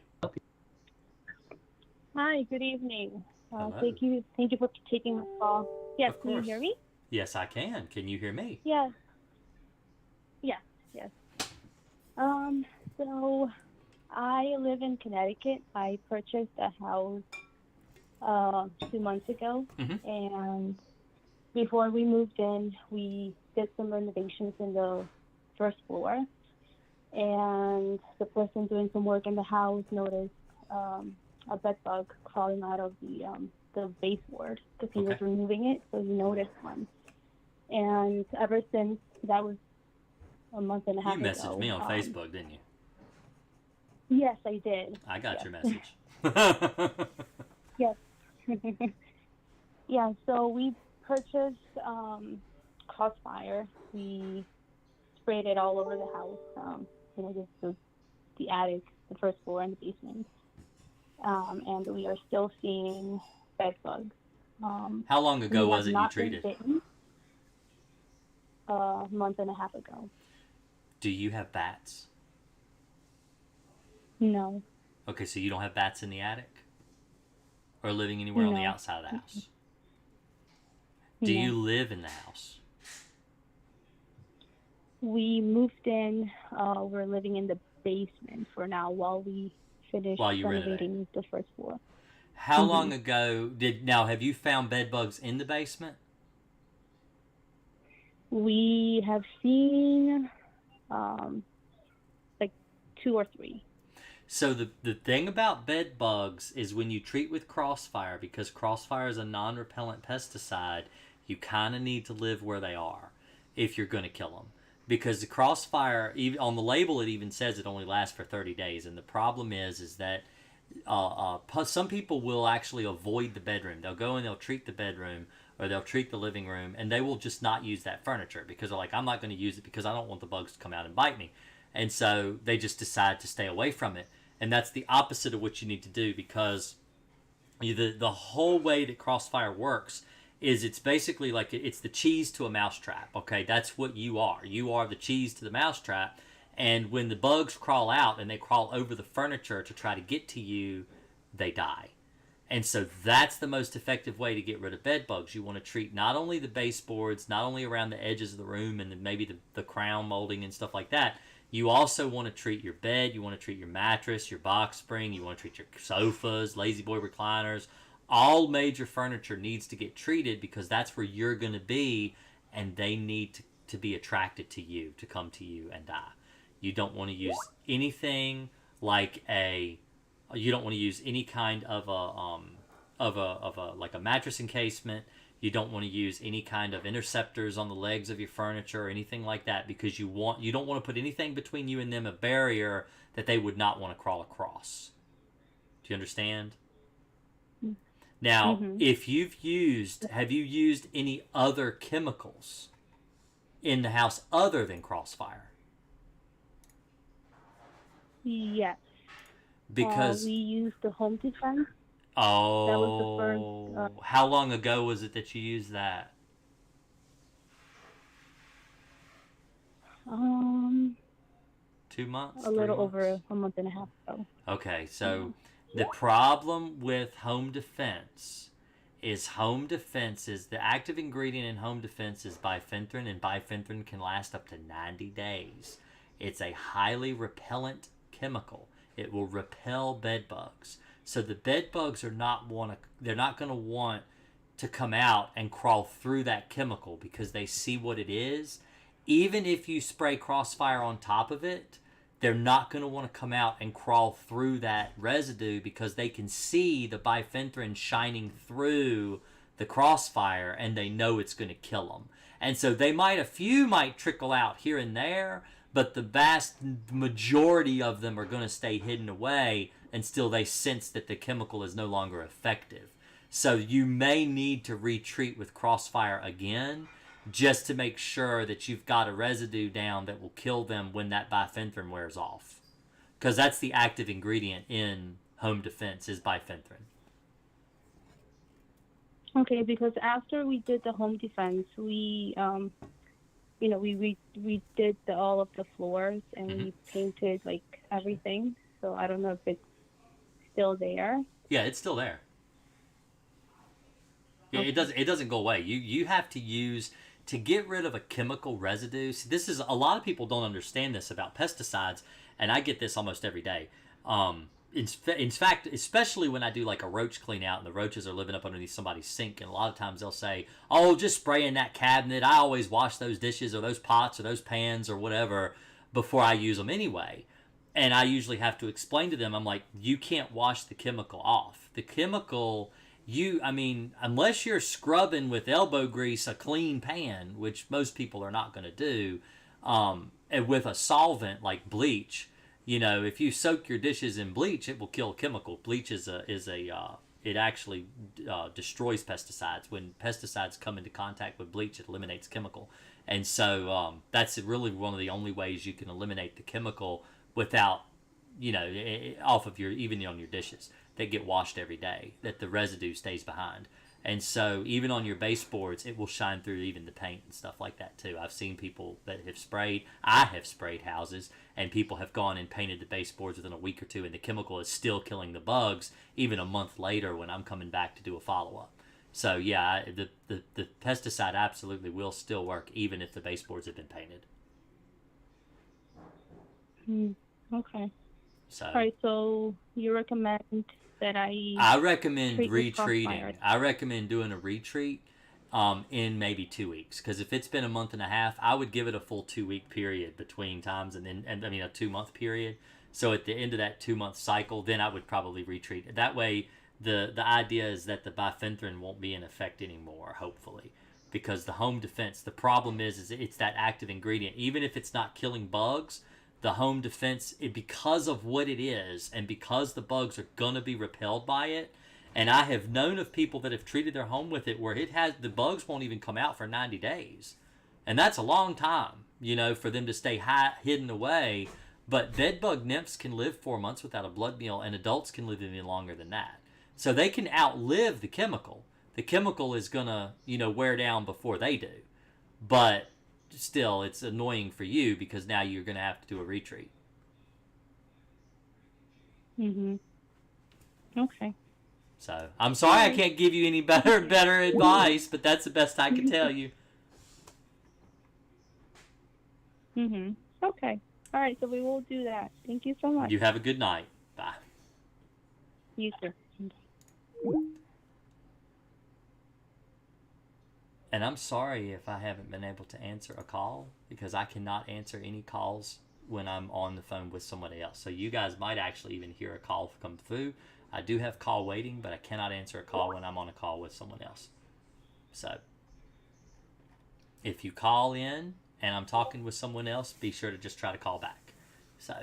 S4: Hi, good evening.
S1: Hello.
S4: Thank you for taking the call. Yes,
S1: Of
S4: can you
S1: course.
S4: hear me?
S1: Yes, I can. Can you hear me?
S4: Yes. Yes. So I live in Connecticut. I purchased a house 2 months ago, and before we moved in, we did some renovations in the first floor, and the person doing some work in the house noticed a bed bug crawling out of the baseboard because he was removing it, so he noticed one. And ever since, that was a month and a half ago.
S1: You messaged me on Facebook, didn't you?
S4: Yes, I did.
S1: I got your message.
S4: Yes. Yeah, so we purchased Crossfire. We sprayed it all over the house, just the attic, the first floor, and the basement. And we are still seeing bed bugs.
S1: How long ago was it you
S4: not
S1: treated?
S4: been bitten. A month and a half ago.
S1: Do you have bats?
S4: No.
S1: Okay, so you don't have bats in the attic? Or living anywhere on the outside of the house? Do you live in the house?
S4: We moved in. We're living in the basement for now while we finish renovating the first floor.
S1: How long ago have you found bed bugs in the basement?
S4: We have seen like 2 or 3.
S1: So the thing about bed bugs is when you treat with Crossfire, because Crossfire is a non-repellent pesticide, you kind of need to live where they are if you're going to kill them. Because the Crossfire, even on the label, it even says it only lasts for 30 days. And the problem is that some people will actually avoid the bedroom. They'll go and they'll treat the bedroom, or they'll treat the living room, and they will just not use that furniture because they're like, I'm not going to use it because I don't want the bugs to come out and bite me. And so they just decide to stay away from it. And that's the opposite of what you need to do, because the whole way that Crossfire works is it's basically like it's the cheese to a mousetrap. Okay, that's what you are. You are the cheese to the mousetrap. And when the bugs crawl out and they crawl over the furniture to try to get to you, they die. And so that's the most effective way to get rid of bed bugs. You want to treat not only the baseboards, not only around the edges of the room and maybe the crown molding and stuff like that. You also want to treat your bed. You want to treat your mattress, your box spring. You want to treat your sofas, lazy boy recliners. All major furniture needs to get treated because that's where you're going to be, and they need to be attracted to you, to come to you and die. You don't want to use anything like you don't want to use any kind of a mattress encasement. You don't want to use any kind of interceptors on the legs of your furniture or anything like that, because you don't want to put anything between you and them, a barrier that they would not want to crawl across. Do you understand? Now, have you used any other chemicals in the house other than Crossfire?
S4: Yes.
S1: Because
S4: we used the home defense.
S1: Oh,
S4: that was the first.
S1: How long ago was it that you used that? 2 months?
S4: A little over a month and a half ago.
S1: Okay, so the problem with home defense is the active ingredient in home defense is bifenthrin, and bifenthrin can last up to 90 days. It's a highly repellent chemical. It will repel bed bugs. So the bed bugs they're not going to want to come out and crawl through that chemical because they see what it is. Even if you spray Crossfire on top of it, they're not going to want to come out and crawl through that residue because they can see the bifenthrin shining through the Crossfire and they know it's going to kill them. And so a few might trickle out here and there, but the vast majority of them are going to stay hidden away until they sense that the chemical is no longer effective. So you may need to retreat with Crossfire again just to make sure that you've got a residue down that will kill them when that bifenthrin wears off. Because that's the active ingredient in home defense is bifenthrin.
S4: Okay, because after we did the home defense, we redid all of the floors and we painted like everything. So I don't know if it's still there.
S1: Yeah, it's still there. Yeah, okay. It doesn't go away. You have to use to get rid of a chemical residue. See, this is a lot of people don't understand this about pesticides, and I get this almost every day. In fact, especially when I do like a roach clean out and the roaches are living up underneath somebody's sink, and a lot of times they'll say, "Oh, just spray in that cabinet. I always wash those dishes or those pots or those pans or whatever before I use them anyway." And I usually have to explain to them, I'm like, you can't wash the chemical off. The chemical, unless you're scrubbing with elbow grease a clean pan, which most people are not going to do, and with a solvent like bleach, if you soak your dishes in bleach, it will kill chemical. Bleach it actually destroys pesticides. When pesticides come into contact with bleach, it eliminates chemical. And so that's really one of the only ways you can eliminate the chemical without, off of even on your dishes that get washed every day, that the residue stays behind. And so even on your baseboards, it will shine through even the paint and stuff like that too. I've seen people that I have sprayed houses, and people have gone and painted the baseboards within a week or two, and the chemical is still killing the bugs even a month later when I'm coming back to do a follow-up. So yeah, the pesticide absolutely will still work even if the baseboards have been painted.
S4: Okay.
S1: So,
S4: all right, so you recommend that
S1: I recommend retreating. I recommend doing a retreat in maybe 2 weeks, because if it's been a month and a half, I would give it a full 2 week period between times, and a 2 month period. So at the end of that 2 month cycle, then I would probably retreat. That way, the idea is that the bifenthrin won't be in effect anymore, hopefully, because the home defense, the problem is it's that active ingredient. Even if it's not killing bugs, the home defense, because of what it is, and because the bugs are going to be repelled by it, and I have known of people that have treated their home with it where the bugs won't even come out for 90 days. And that's a long time, for them to stay hidden away. But bedbug nymphs can live 4 months without a blood meal, and adults can live even longer than that. So they can outlive the chemical. The chemical is going to, wear down before they do. But still, it's annoying for you because now you're going to have to do a retreat.
S4: Okay.
S1: So I'm sorry I can't give you any better advice, but that's the best I can tell you.
S4: Okay. All right, so we will do that. Thank you so much.
S1: You have a good night. Bye.
S4: You too.
S1: And I'm sorry if I haven't been able to answer a call, because I cannot answer any calls when I'm on the phone with somebody else. So you guys might actually even hear a call come through. I do have call waiting, but I cannot answer a call when I'm on a call with someone else. So if you call in and I'm talking with someone else, be sure to just try to call back. So,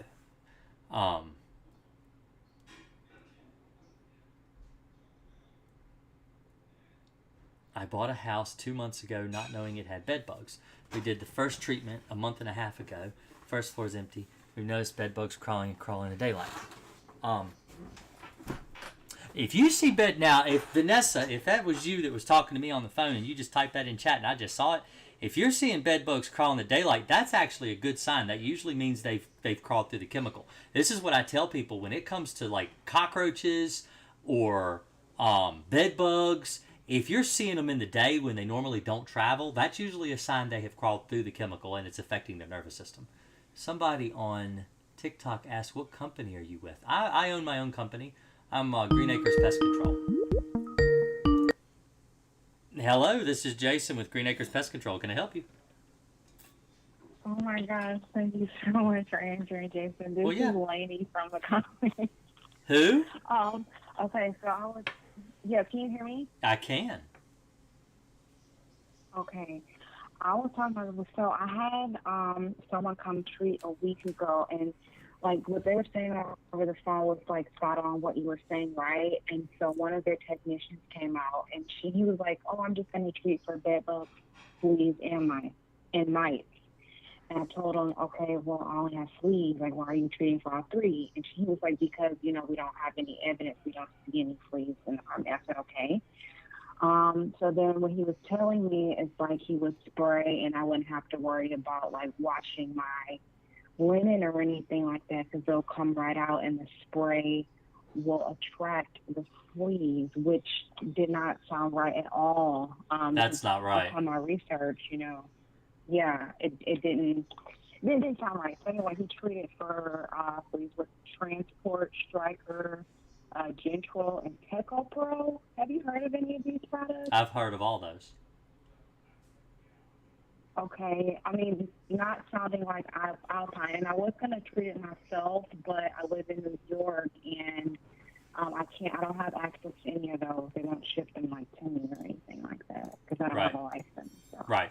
S1: I bought a house 2 months ago not knowing it had bed bugs. We did the first treatment a month and a half ago. First floor's empty. We noticed bed bugs crawling in the daylight. If you see if Vanessa, if that was you that was talking to me on the phone and you just typed that in chat and I just saw it, if you're seeing bed bugs crawl in the daylight, that's actually a good sign. That usually means they've crawled through the chemical. This is what I tell people when it comes to like cockroaches or bed bugs. If you're seeing them in the day when they normally don't travel, that's usually a sign they have crawled through the chemical and it's affecting their nervous system. Somebody on TikTok asked, what company are you with? I own my own company. I'm Green Akers Pest Control. Hello, this is Jason with Green Acres Pest Control. Can I help you?
S5: Oh my gosh, thank you so much for answering, Jason. This is Lainey from the company.
S1: Who?
S5: Okay, so can you hear me?
S1: I can.
S5: Okay. I was talking about, so I had someone come treat a week ago, and like what they were saying over the phone was like spot on what you were saying, right? And so one of their technicians came out, and he was like, "Oh, I'm just going to treat for bedbugs, fleas, and mites." And I told him, "Okay, well, I only have fleas. Like, why are you treating for all three?" And he was like, "Because we don't have any evidence. We don't see any fleas in the army." I said, "Okay." So then what he was telling me is like he would spray, and I wouldn't have to worry about like washing my linen or anything like that, because they'll come right out and the spray will attract the fleas, which did not sound right at all.
S1: That's not right.
S5: On my research, yeah, it didn't sound right. So anyway, he treated for fleas with Transport, Striker, Gentrol, and Teco Pro. Have you heard of any of these products?
S1: I've heard of all those.
S5: Okay, I mean, not sounding like Alpine, and I was going to treat it myself, but I live in New York, and I don't have access to any of those. They won't ship them like to me or anything like that, because I don't have a license. So.
S1: Right.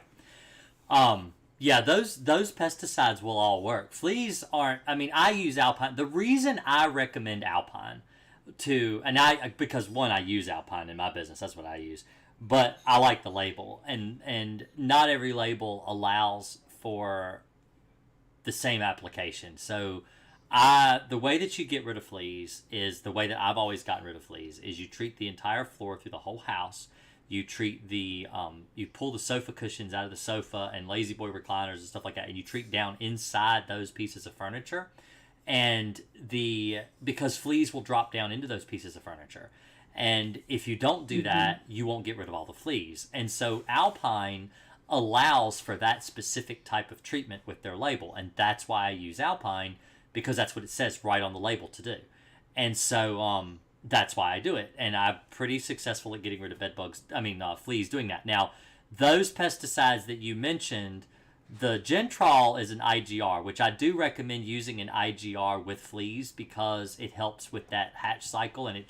S1: Yeah, those pesticides will all work. Fleas aren't, I use Alpine. The reason I recommend Alpine because one, I use Alpine in my business, that's what I use. But I like the label, and not every label allows for the same application. So the way that you get rid of fleas is the way that I've always gotten rid of fleas is you treat the entire floor through the whole house. You treat you pull the sofa cushions out of the sofa and lazy boy recliners and stuff like that, and you treat down inside those pieces of furniture. And because fleas will drop down into those pieces of furniture. And if you don't do that, you won't get rid of all the fleas. And so Alpine allows for that specific type of treatment with their label. And that's why I use Alpine, because that's what it says right on the label to do. And so that's why I do it. And I'm pretty successful at getting rid of fleas doing that. Now, those pesticides that you mentioned, the Gentrol is an IGR, which I do recommend using an IGR with fleas because it helps with that hatch cycle, and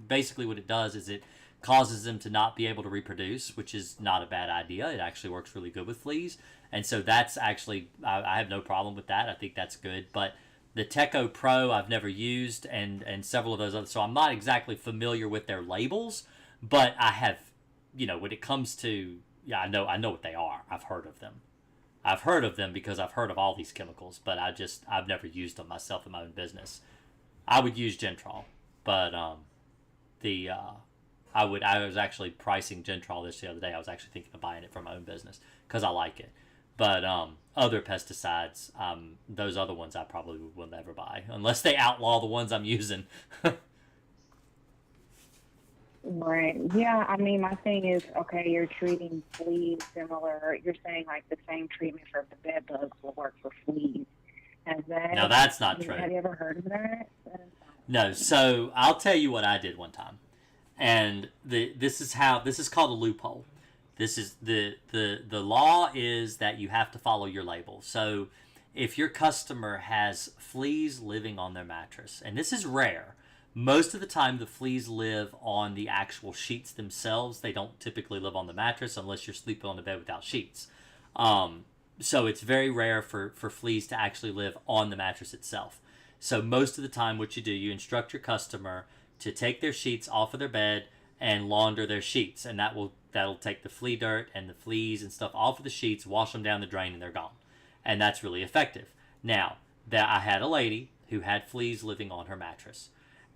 S1: basically what it does is it causes them to not be able to reproduce, which is not a bad idea. It actually works really good with fleas, and so that's actually, I have no problem with that. I think that's good, but the Teco Pro I've never used, and several of those others, so I'm not exactly familiar with their labels, but I have, when it comes to, I know what they are. I've heard of them. I've heard of them because I've heard of all these chemicals, but I've never used them myself in my own business. I would use Gentrol, but I was actually pricing Gentrol the other day. I was actually thinking of buying it for my own business because I like it. But other pesticides, those other ones I probably will never buy unless they outlaw the ones I'm using.
S5: Right. Yeah, my thing is, okay, you're treating fleas similar. You're saying like the same treatment for the bed bugs will work for fleas.
S1: No, that's not true.
S5: Have you ever heard of that?
S1: No. So I'll tell you what I did one time, and this is called a loophole. This is the law is that you have to follow your label. So if your customer has fleas living on their mattress, and this is rare. Most of the time, the fleas live on the actual sheets themselves. They don't typically live on the mattress unless you're sleeping on the bed without sheets. So it's very rare for fleas to actually live on the mattress itself. So most of the time, what you do, you instruct your customer to take their sheets off of their bed and launder their sheets, and that'll take the flea dirt and the fleas and stuff off of the sheets, wash them down the drain, and they're gone. And that's really effective. Now, I had a lady who had fleas living on her mattress.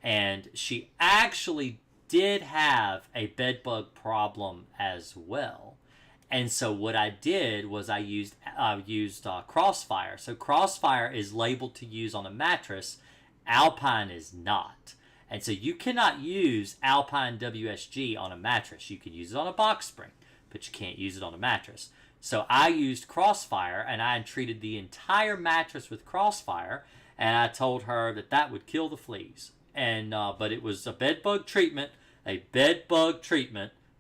S1: And she actually did have a bedbug problem as well. And so what I did was I used Crossfire. So Crossfire is labeled to use on a mattress. Alpine is not. And so you cannot use Alpine WSG on a mattress. You can use it on a box spring, but you can't use it on a mattress. So I used Crossfire, and I treated the entire mattress with Crossfire, and I told her that would kill the fleas. And but it was a bedbug treatment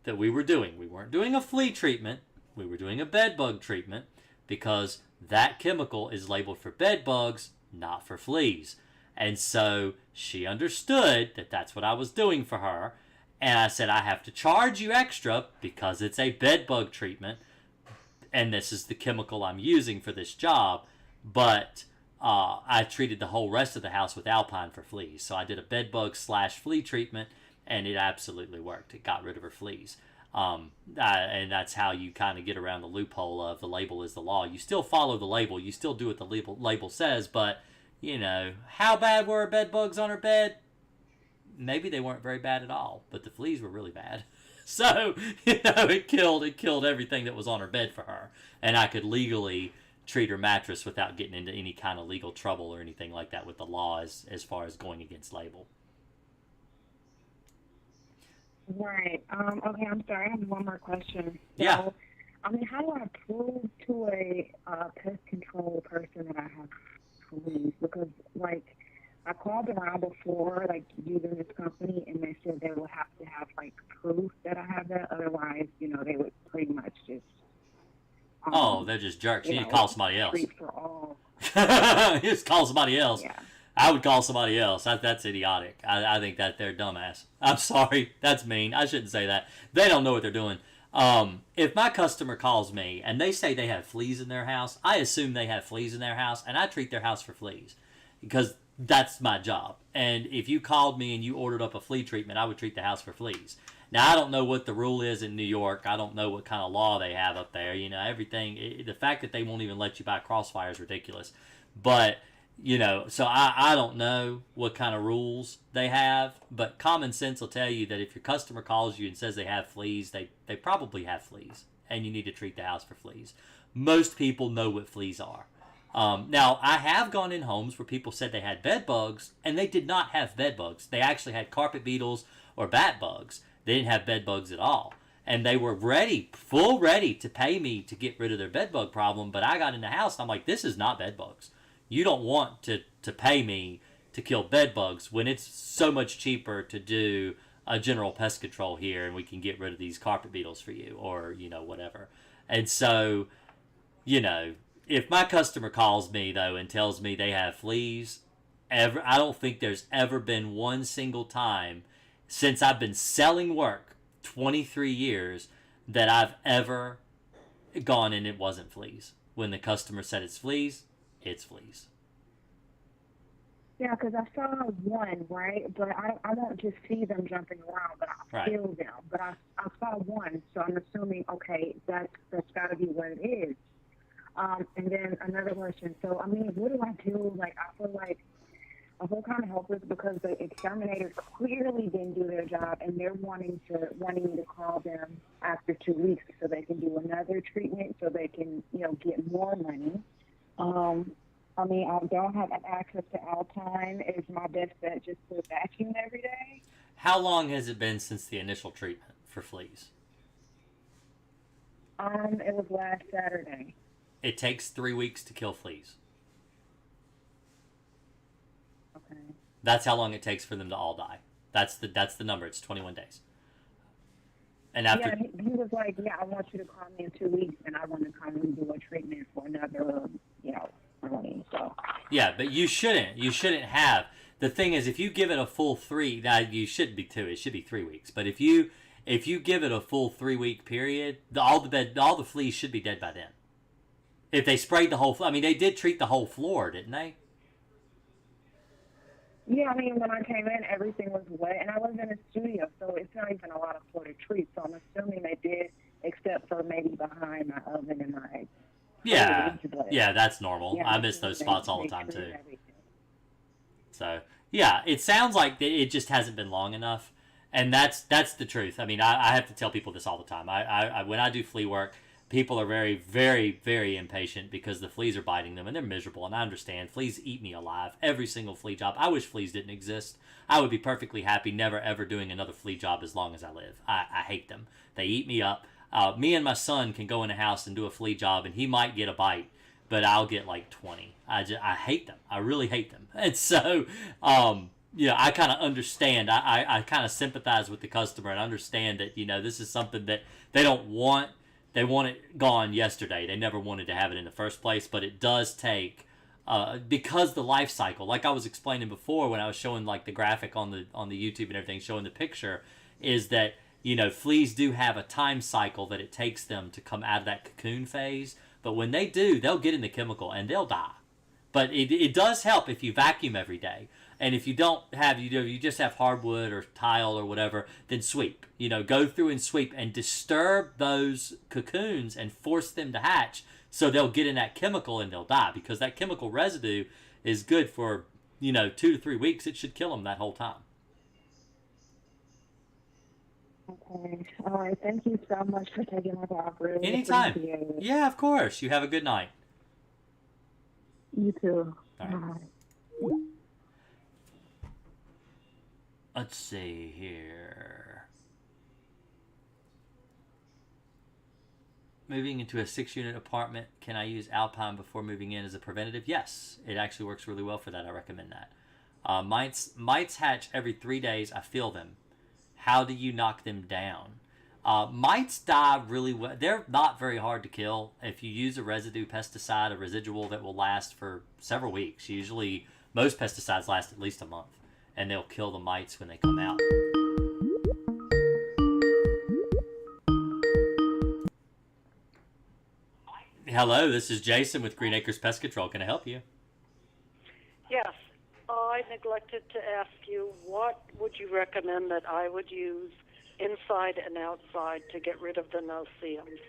S1: that we were doing. We weren't doing a flea treatment. We were doing a bed bug treatment because that chemical is labeled for bed bugs, not for fleas. And so she understood that that's what I was doing for her. And I said, I have to charge you extra because it's a bed bug treatment. And this is the chemical I'm using for this job. But I treated the whole rest of the house with Alpine for fleas. So I did a bed bug / flea treatment, and it absolutely worked. It got rid of her fleas. And that's how you kind of get around the loophole of the label is the law. You still follow the label. You still do what the label says. But, you know, how bad were her bed bugs on her bed? Maybe they weren't very bad at all. But the fleas were really bad. So, you know, it killed everything that was on her bed for her. And I could legally treat her mattress without getting into any kind of legal trouble or anything like that with the law as far as going against label.
S5: Right. Okay, I'm sorry. I have one more question. So,
S1: Yeah.
S5: I mean, how do I prove to a pest control person that I have fleas? Because, like, I called around before, like, using this company, and they said they would have to have, like, proof that I have that. Otherwise, you know, they would pretty much just...
S1: they're just jerks. You need to call somebody else.
S5: Treat for all.
S1: Just call somebody else.
S5: Yeah.
S1: I would call somebody else. That's idiotic. I think that they're dumbass. I'm sorry. That's mean. I shouldn't say that. They don't know what they're doing. If my customer calls me and they say they have fleas in their house, I assume they have fleas in their house, and I treat their house for fleas because that's my job. And if you called me and you ordered up a flea treatment, I would treat the house for fleas. Now, I don't know what the rule is in New York. I don't know what kind of law they have up there. You know, everything. The fact that they won't even let you buy Crossfire is ridiculous. But, you know, so I don't know what kind of rules they have. But common sense will tell you that if your customer calls you and says they have fleas, they probably have fleas. And you need to treat the house for fleas. Most people know what fleas are. Now, I have gone in homes where people said they had bed bugs, and they did not have bed bugs. They actually had carpet beetles or bat bugs. They didn't have bed bugs at all. And they were full ready to pay me to get rid of their bed bug problem. But I got in the house and I'm like, this is not bed bugs. You don't want to pay me to kill bed bugs when it's so much cheaper to do a general pest control here and we can get rid of these carpet beetles for you or, you know, whatever. And so, you know, if my customer calls me, though, and tells me they have fleas, I don't think there's ever been one single time since I've been selling work, 23 years, that I've ever gone and it wasn't fleas. When the customer said it's fleas, it's fleas.
S5: Yeah, because I saw one, right? But I won't just see them jumping around, but I feel them. But I saw one, so I'm assuming, okay, that's got to be what it is. And then another question. So, I mean, what do I do? Like, I feel kind of helpless because the exterminators clearly didn't do their job, and they're wanting me to call them after 2 weeks so they can do another treatment, so they can, you know, get more money. I mean, I don't have access to Alpine. Is my best bet just to vacuum every day?
S1: How long has it been since the initial treatment for fleas?
S5: It was last Saturday.
S1: It takes 3 weeks to kill fleas.
S5: Okay.
S1: That's how long it takes for them to all die. That's the number. It's 21 days. And after
S5: he was like, yeah, I want you to call me in 2 weeks, and I want to come and do a treatment for another, you know, money. So.
S1: Yeah, but you shouldn't. You shouldn't have. The thing is, if you give it a full 3, now you shouldn't be 2. It should be 3 weeks. But if you give it a full 3 week period, all the fleas should be dead by then. If they sprayed the whole, I mean, they did treat the whole floor, didn't they?
S5: Yeah, I mean, when I came in, everything was wet, and I was in a studio, so it's not even a lot of floor to treat. So I'm assuming they did, except for maybe behind my oven and my
S1: yeah, that's normal.
S5: Yeah,
S1: I miss those spots all the time too.
S5: Everything.
S1: So yeah, it sounds like it just hasn't been long enough, and that's the truth. I mean, I have to tell people this all the time. I when I do flea work, people are very, very, very impatient because the fleas are biting them and they're miserable. And I understand. Fleas eat me alive. Every single flea job. I wish fleas didn't exist. I would be perfectly happy never ever doing another flea job as long as I live. I hate them. They eat me up. Me and my son can go in a house and do a flea job, and he might get a bite, but I'll get like 20. I hate them. I really hate them. And so, Yeah, I kind of understand. I kind of sympathize with the customer and understand that, this is something that they don't want. They want it gone yesterday. They never wanted to have it in the first place, but it does take, because the life cycle, like I was explaining before when I was showing like the graphic on the YouTube and everything, showing the picture, is that, fleas do have a time cycle that it takes them to come out of that cocoon phase. But when they do, they'll get in the chemical and they'll die. But it does help if you vacuum every day. And if you don't have, you just have hardwood or tile or whatever, then sweep. Go through and sweep and disturb those cocoons and force them to hatch so they'll get in that chemical and they'll die. Because that chemical residue is good for, 2 to 3 weeks. It should kill them that whole time.
S5: Okay. All right. Thank you so much for taking my call. Really
S1: Anytime.
S5: appreciate it.
S1: Yeah, of course. You have a good night.
S5: You too.
S1: All right.
S5: Bye.
S1: Let's see here. Moving into a 6-unit apartment, can I use Alpine before moving in as a preventative? Yes, it actually works really well for that. I recommend that. Mites hatch every 3 days. I feel them. How do you knock them down? Mites die really well. They're not very hard to kill. If you use a residue pesticide, a residual that will last for several weeks. Usually, most pesticides last at least a month. And they'll kill the mites when they come out. Hello, this is Jason with Green Acres Pest Control. Can I help you?
S3: Yes, I neglected to ask you, what would you recommend that I would use inside and outside to get rid of the no-see-ums?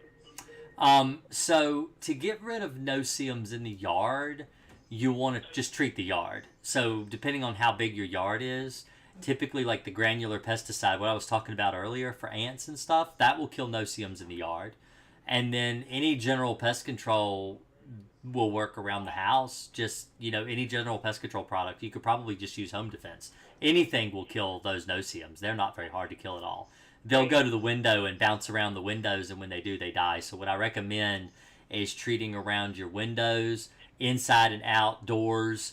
S1: So to get rid of no-see-ums in the yard, you want to just treat the yard. So depending on how big your yard is, typically like the granular pesticide, what I was talking about earlier for ants and stuff, that will kill no-see-ums in the yard. And then any general pest control will work around the house. Just, any general pest control product, you could probably just use home defense. Anything will kill those no-see-ums. They're not very hard to kill at all. They'll go to the window and bounce around the windows, and when they do, they die. So what I recommend is treating around your windows, inside and outdoors,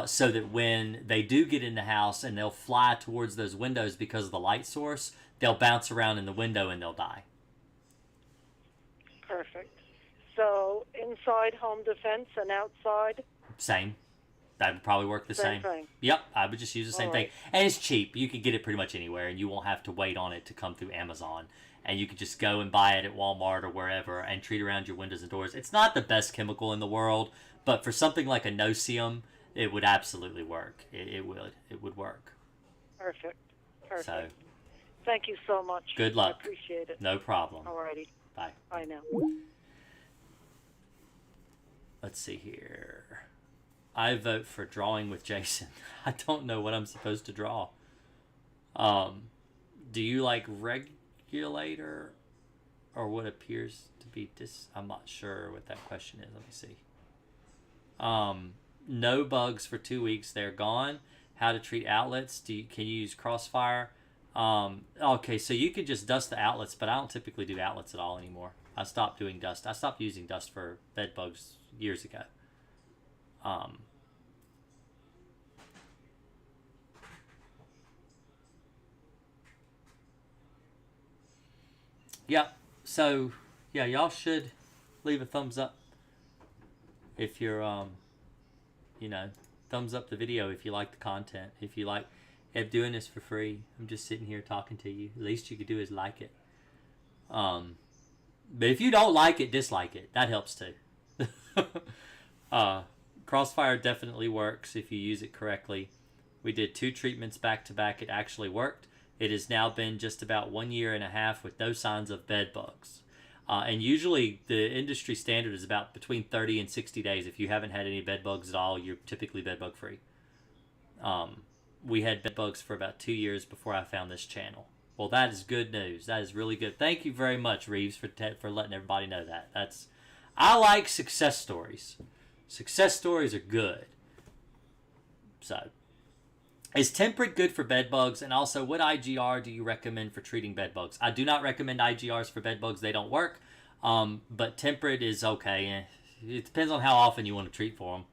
S1: so that when they do get in the house and they'll fly towards those windows because of the light source, they'll bounce around in the window and they'll die.
S3: Perfect. So inside home defense and outside?
S1: Same. That would probably work the same.
S3: Same thing.
S1: Yep, I would just use the same
S3: All
S1: thing.
S3: right.
S1: And it's cheap. You can get it pretty much anywhere, and you won't have to wait on it to come through Amazon. And you can just go and buy it at Walmart or wherever and treat around your windows and doors. It's not the best chemical in the world, but for something like a no-see-um, it would absolutely work. It would work.
S3: Perfect.
S1: So,
S3: Thank you so much.
S1: good luck.
S3: I appreciate it.
S1: No problem.
S3: Alrighty.
S1: Bye.
S3: Bye now.
S1: Let's see here. I vote for drawing with Jason. I don't know what I'm supposed to draw. Do you like regulator or what appears to be I'm not sure what that question is. Let me see. No bugs for 2 weeks. They're gone. How to treat outlets. Can you use Crossfire? Okay, so you could just dust the outlets, but I don't typically do outlets at all anymore. I stopped doing dust. I stopped using dust for bed bugs years ago. Yeah, so, yeah, y'all should leave a thumbs up if you're, thumbs up the video if you like the content. If you like, if doing this for free, I'm just sitting here talking to you. The least you could do is like it. But if you don't like it, dislike it. That helps too. Crossfire definitely works if you use it correctly. We did 2 treatments back to back. It actually worked. It has now been just about 1.5 years with no signs of bed bugs. And usually the industry standard is about between 30 and 60 days. If you haven't had any bed bugs at all, you're typically bed bug free. We had bed bugs for about 2 years before I found this channel. Well, that is good news. That is really good. Thank you very much, Reeves, for letting everybody know that. I like success stories. Success stories are good. So, is temperate good for bed bugs? And also, what IGR do you recommend for treating bed bugs? I do not recommend IGRs for bed bugs. They don't work. But temperate is okay. It depends on how often you want to treat for them.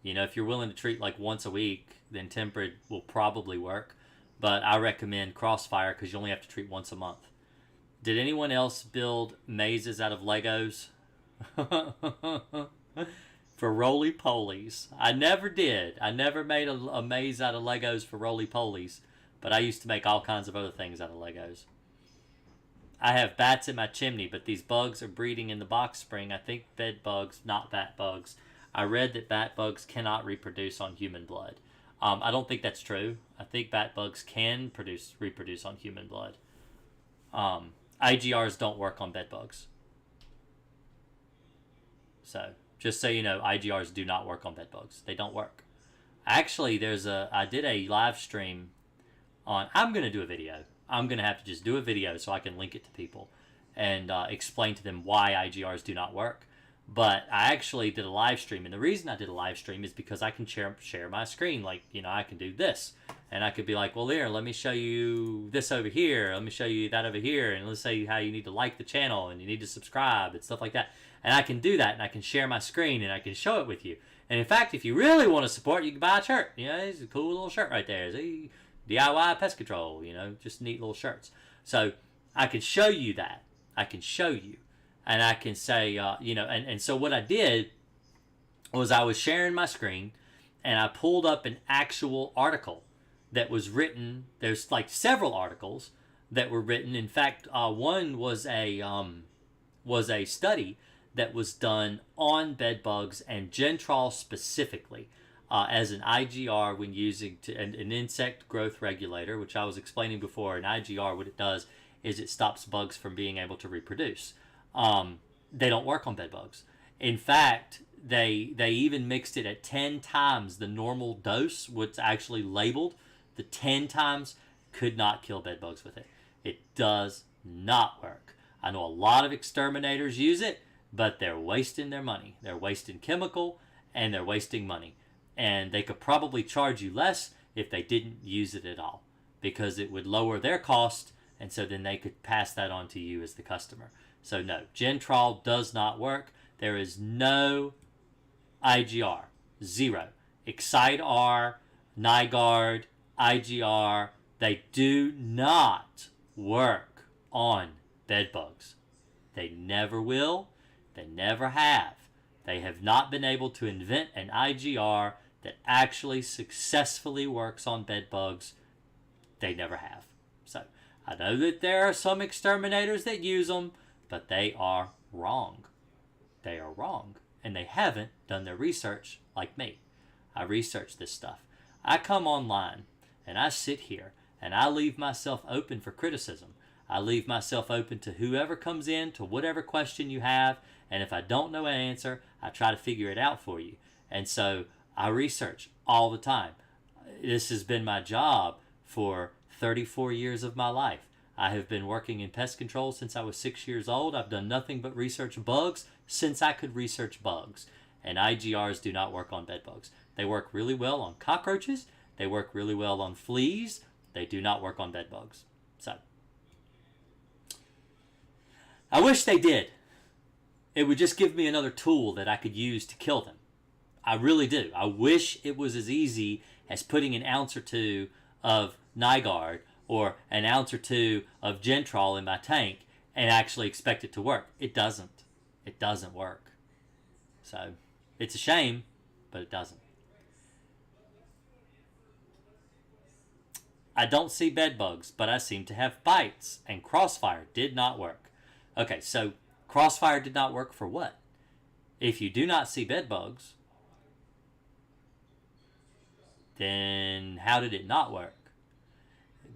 S1: You know, if you're willing to treat like once a week, then tempered will probably work. But I recommend Crossfire because you only have to treat once a month. Did anyone else build mazes out of Legos? For roly-polies. I never did. I never made a maze out of Legos for roly-polies. But I used to make all kinds of other things out of Legos. I have bats in my chimney, but these bugs are breeding in the box spring. I think bed bugs, not bat bugs. I read that bat bugs cannot reproduce on human blood. I don't think that's true. I think bat bugs can reproduce on human blood. IGRs don't work on bed bugs. So, just so you know, IGRs do not work on bed bugs. They don't work. Actually, I did a live stream on, I'm going to do a video. I'm going to have to just do a video so I can link it to people and explain to them why IGRs do not work. But I actually did a live stream, and the reason I did a live stream is because I can share my screen. Like, you know, I can do this, and I could be like, well, here, let me show you this over here. Let me show you that over here, and let's say how you need to like the channel, and you need to subscribe, and stuff like that. And I can do that, and I can share my screen, and I can show it with you. And in fact, if you really want to support, you can buy a shirt. You know, it's a cool little shirt right there. See? DIY Pest Control, you know, just neat little shirts. So I can show you that. I can show you. And I can say, you know, and so what I did was I was sharing my screen and I pulled up an actual article that was written. There's like several articles that were written. In fact, one was a study that was done on bed bugs and Gentrol specifically. As an IGR when using an insect growth regulator, which I was explaining before. An IGR, what it does is it stops bugs from being able to reproduce. They don't work on bed bugs. In fact, they even mixed it at 10 times the normal dose, what's actually labeled. The 10 times could not kill bed bugs with it. It does not work. I know a lot of exterminators use it, but they're wasting their money. They're wasting chemical and they're wasting money. And they could probably charge you less if they didn't use it at all, because it would lower their cost, and so then they could pass that on to you as the customer. So no, Gentrol does not work. There is no IGR, zero. Excite-R, Nygaard, IGR, they do not work on bed bugs. They never will. They never have. They have not been able to invent an IGR that actually successfully works on bed bugs. They never have. So I know that there are some exterminators that use them, but they are wrong. They are wrong. And they haven't done their research like me. I research this stuff. I come online and I sit here and I leave myself open for criticism. I leave myself open to whoever comes in, to whatever question you have. And if I don't know an answer, I try to figure it out for you. And so I research all the time. This has been my job for 34 years of my life. I have been working in pest control since I was 6 years old. I've done nothing but research bugs since I could research bugs. And IGRs do not work on bed bugs. They work really well on cockroaches. They work really well on fleas. They do not work on bed bugs. So I wish they did. It would just give me another tool that I could use to kill them. I really do. I wish it was as easy as putting an ounce or two of Nygaard or an ounce or two of Gentrol in my tank and actually expect it to work. It doesn't. It doesn't work. So it's a shame, but it doesn't. I don't see bed bugs, but I seem to have bites, and Crossfire did not work. Okay, so Crossfire did not work for what? If you do not see bed bugs, then how did it not work?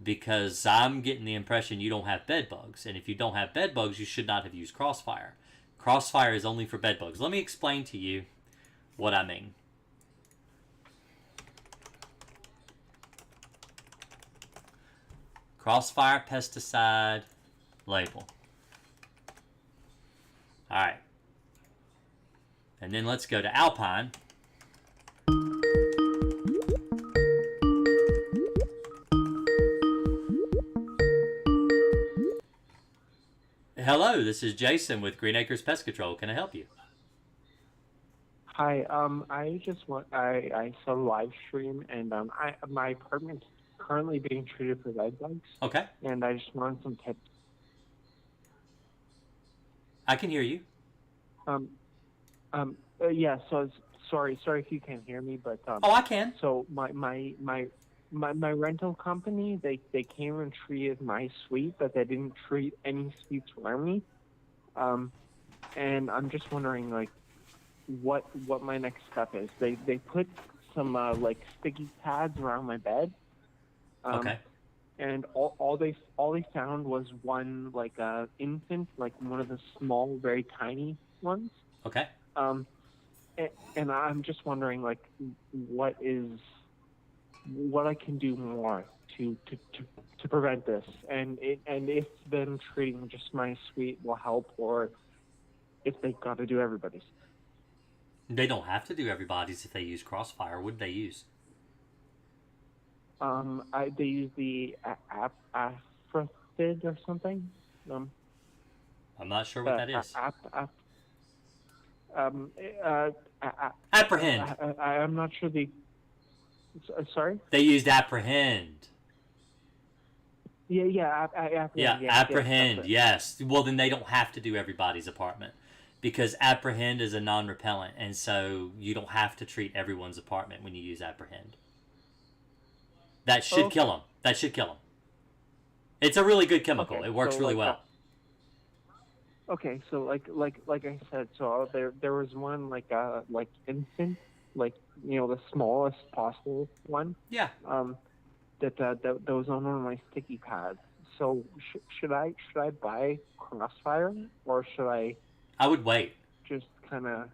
S1: Because I'm getting the impression you don't have bed bugs, and if you don't have bed bugs, you should not have used Crossfire. Crossfire is only for bed bugs. Let me explain to you what I mean. Crossfire pesticide label. Alright. And then let's go to Alpine. Hello, this is Jason with Green Acres Pest Control. Can I help you?
S6: Hi. I saw a live stream, and my apartment's currently being treated for bed bugs,
S1: Okay.
S6: and I just wanted some tips.
S1: I can hear you.
S6: Yeah. Sorry if you can't hear me, but
S1: Oh, I can.
S6: So my rental company, they came and treated my suite, but they didn't treat any suites around me. And I'm just wondering, like, what my next step is. They put some like sticky pads around my bed.
S1: Okay.
S6: And all they found was one, like, infant, like one of the small, very tiny ones.
S1: Okay.
S6: And I'm just wondering, like, what I can do more to prevent this, and if them treating just my suite will help, or if they've got to do everybody's.
S1: They don't have to do everybody's if they use Crossfire. What would they use?
S6: They use the Afrafid or something.
S1: I'm not sure what that is. Apprehend.
S6: I'm not sure the. Sorry.
S1: They used Apprehend.
S6: Yeah,
S1: Apprehend. Yes. Well, then they don't have to do everybody's apartment, because Apprehend is a non-repellent, and so you don't have to treat everyone's apartment when you use Apprehend. That should kill them. That should kill them. It's a really good chemical.
S6: Okay,
S1: it works really well.
S6: Okay, so like I said, so there was one like infant, like, the smallest possible one.
S1: Yeah.
S6: That was on one of my sticky pads. So should I buy Crossfire, or should I?
S1: I would wait.
S6: Just kind of.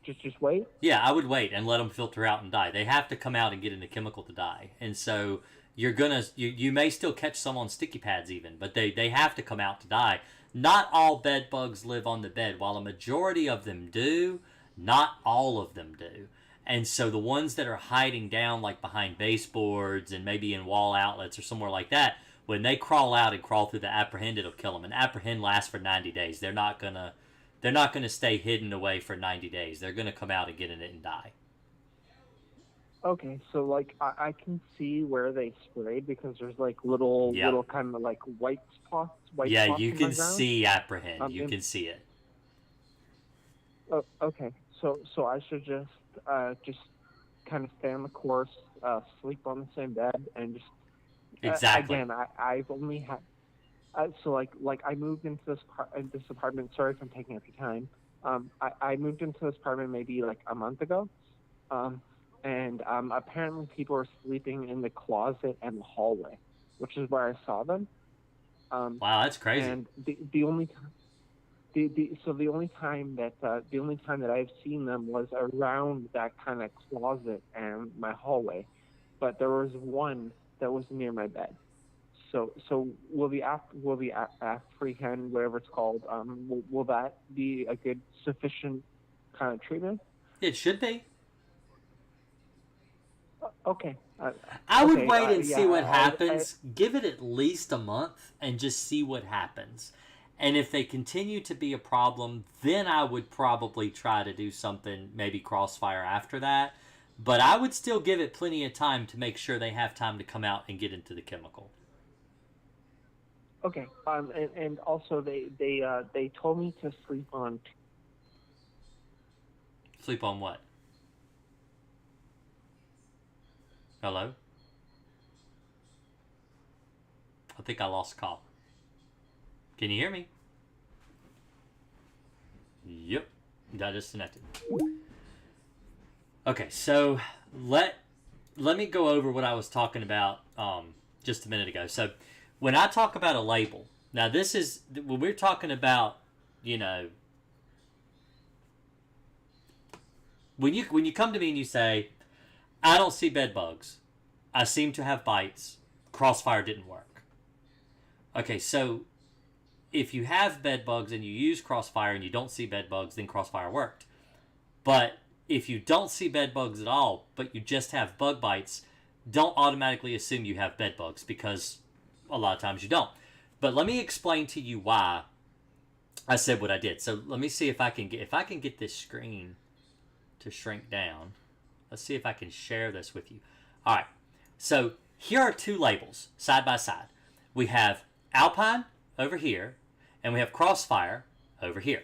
S6: Just wait.
S1: Yeah, I would wait and let them filter out and die. They have to come out and get in the chemical to die, and so you may still catch some on sticky pads even, but they have to come out to die. Not all bed bugs live on the bed. While a majority of them do, not all of them do. And so the ones that are hiding down, like behind baseboards and maybe in wall outlets or somewhere like that, when they crawl out and crawl through the Apprehend, it'll kill them. And Apprehend lasts for 90 days. They're not gonna stay hidden away for 90 days. They're gonna come out and get in it and die.
S6: Okay, so like I can see where they sprayed, because there's like little kind of like white spots.
S1: Yeah, you can see Apprehend. You can see it.
S6: Oh, okay, so I should just kind of stay on the course, sleep on the same bed, and just
S1: exactly.
S6: Again, I've only had. So like I moved into this apartment. Sorry if I'm taking up your time. I moved into this apartment maybe like a month ago, and apparently people are sleeping in the closet and the hallway, which is where I saw them.
S1: Wow, that's crazy.
S6: And the only time that I've seen them was around that kind of closet and my hallway, but there was one that was near my bed. So will the Apprehend, whatever it's called, will that be a good sufficient kind of treatment?
S1: It should be.
S6: Okay.
S1: I would wait and see what happens. Give it at least a month and just see what happens. And if they continue to be a problem, then I would probably try to do something, maybe Crossfire after that. But I would still give it plenty of time to make sure they have time to come out and get into the chemical.
S6: Okay. And also they told me to sleep on.
S1: Sleep on what? Hello? I think I lost call. Can you hear me? Yep. Got disconnected. Okay, so let me go over what I was talking about just a minute ago. So when I talk about a label, now this is when we're talking about, when you come to me and you say, I don't see bed bugs, I seem to have bites, Crossfire didn't work. Okay, so if you have bed bugs and you use Crossfire and you don't see bed bugs, then Crossfire worked. But if you don't see bed bugs at all, but you just have bug bites, don't automatically assume you have bed bugs, because a lot of times you don't. But let me explain to you why I said what I did. So let me see if I can get this screen to shrink down. Let's see if I can share this with you. All right. So here are two labels side by side. We have Alpine over here, and we have Crossfire over here.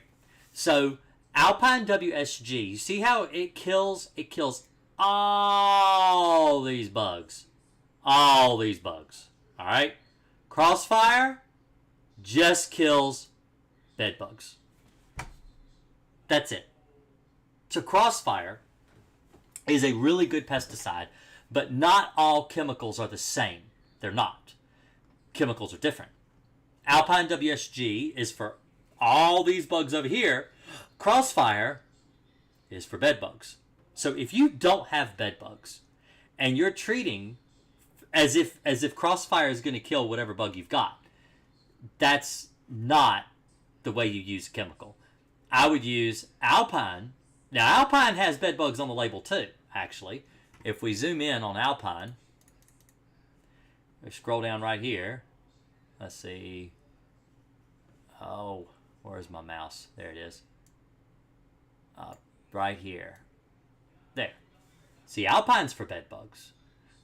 S1: So Alpine WSG, you see how it kills? It kills all these bugs. All these bugs. All right? Crossfire just kills bed bugs. That's it. So Crossfire is a really good pesticide, but not all chemicals are the same. They're not. Chemicals are different. Alpine WSG is for all these bugs over here. Crossfire is for bed bugs. So if you don't have bed bugs and you're treating as if Crossfire is going to kill whatever bug you've got, that's not the way you use a chemical. I would use Alpine. Now Alpine has bed bugs on the label too, actually. If we zoom in on Alpine, we scroll down right here. Let's see. Oh, where's my mouse? There it is. Right here. There. See, Alpine's for bed bugs.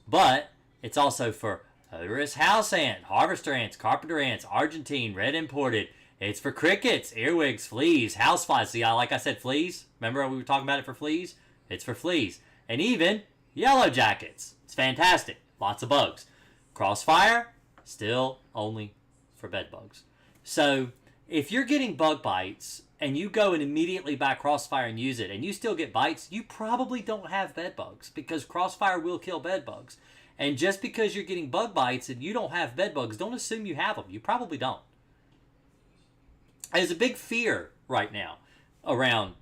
S1: But it's also for odorous house ant, harvester ants, carpenter ants, Argentine, red imported. It's for crickets, earwigs, fleas, houseflies. See, like I said, fleas. Remember we were talking about it for fleas? It's for fleas. And even yellow jackets. It's fantastic. Lots of bugs. Crossfire, still only for bed bugs. So if you're getting bug bites and you go and immediately buy Crossfire and use it and you still get bites, you probably don't have bed bugs because Crossfire will kill bed bugs. And just because you're getting bug bites and you don't have bed bugs, don't assume you have them. You probably don't. There's a big fear right now around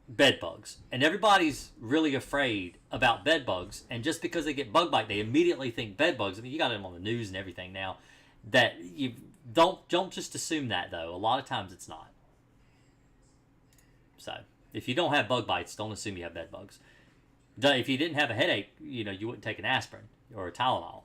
S1: bed bugs, and everybody's really afraid about bed bugs. And just because they get bug bite, they immediately think bed bugs. I mean, you got them on the news and everything now. That you don't just assume that though. A lot of times it's not. So if you don't have bug bites, don't assume you have bed bugs. If you didn't have a headache, you wouldn't take an aspirin or a Tylenol.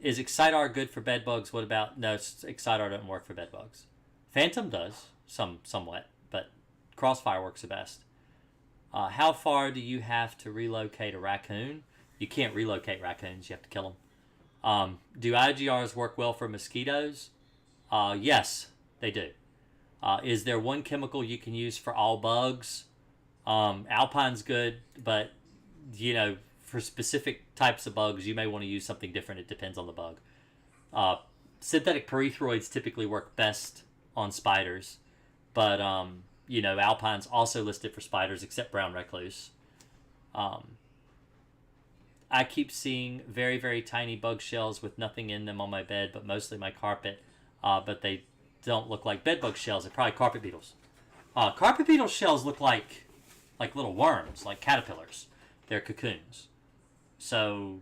S1: Is Excidar good for bed bugs? What about... No, Excidar doesn't work for bed bugs. Phantom does, somewhat, but Crossfire works the best. How far do you have to relocate a raccoon? You can't relocate raccoons. You have to kill them. Do IGRs work well for mosquitoes? Yes, they do. Is there one chemical you can use for all bugs? Alpine's good, but, for specific types of bugs, you may want to use something different. It depends on the bug. Synthetic pyrethroids typically work best on spiders, but Alpine's also listed for spiders, except brown recluse. I keep seeing very, very tiny bug shells with nothing in them on my bed, but mostly my carpet. But they don't look like bed bug shells. They're probably carpet beetles. Carpet beetle shells look like little worms, like caterpillars. They're cocoons. So,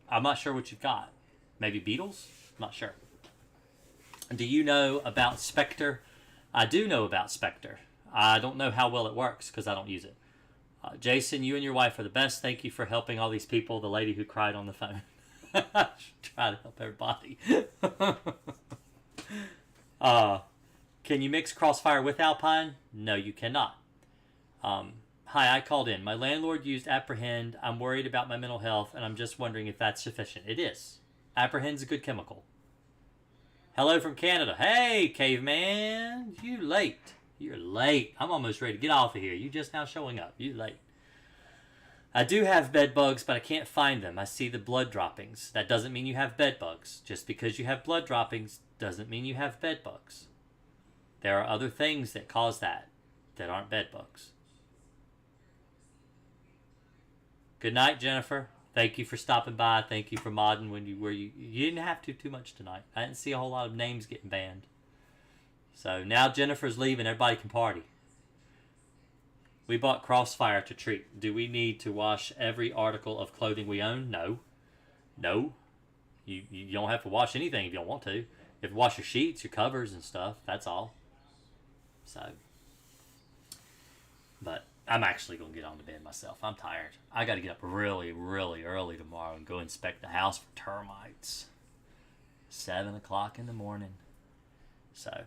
S1: I'm not sure what you've got. Maybe beetles? I'm not sure. Do you know about Spectre? I do know about Spectre. I don't know how well it works because I don't use it. Jason, you and your wife are the best. Thank you for helping all these people. The lady who cried on the phone. Try to help everybody. Can you mix Crossfire with Alpine? No, you cannot. Hi, I called in. My landlord used Apprehend. I'm worried about my mental health, and I'm just wondering if that's sufficient. It is. Apprehend's a good chemical. Hello from Canada. Hey, caveman. You late. You're late. I'm almost ready to get off of here. You just now showing up. You late. I do have bed bugs, but I can't find them. I see the blood droppings. That doesn't mean you have bed bugs. Just because you have blood droppings doesn't mean you have bed bugs. There are other things that cause that aren't bed bugs. Good night, Jennifer. Thank you for stopping by. Thank you for modding when you didn't have to too much tonight. I didn't see a whole lot of names getting banned. So now Jennifer's leaving. Everybody can party. We bought Crossfire to treat. Do we need to wash every article of clothing we own? No. No. You don't have to wash anything if you don't want to. You have to wash your sheets, your covers and stuff. That's all. So. But I'm actually going to get on to bed myself. I'm tired. I got to get up really, really early tomorrow and go inspect the house for termites. 7 o'clock in the morning. So,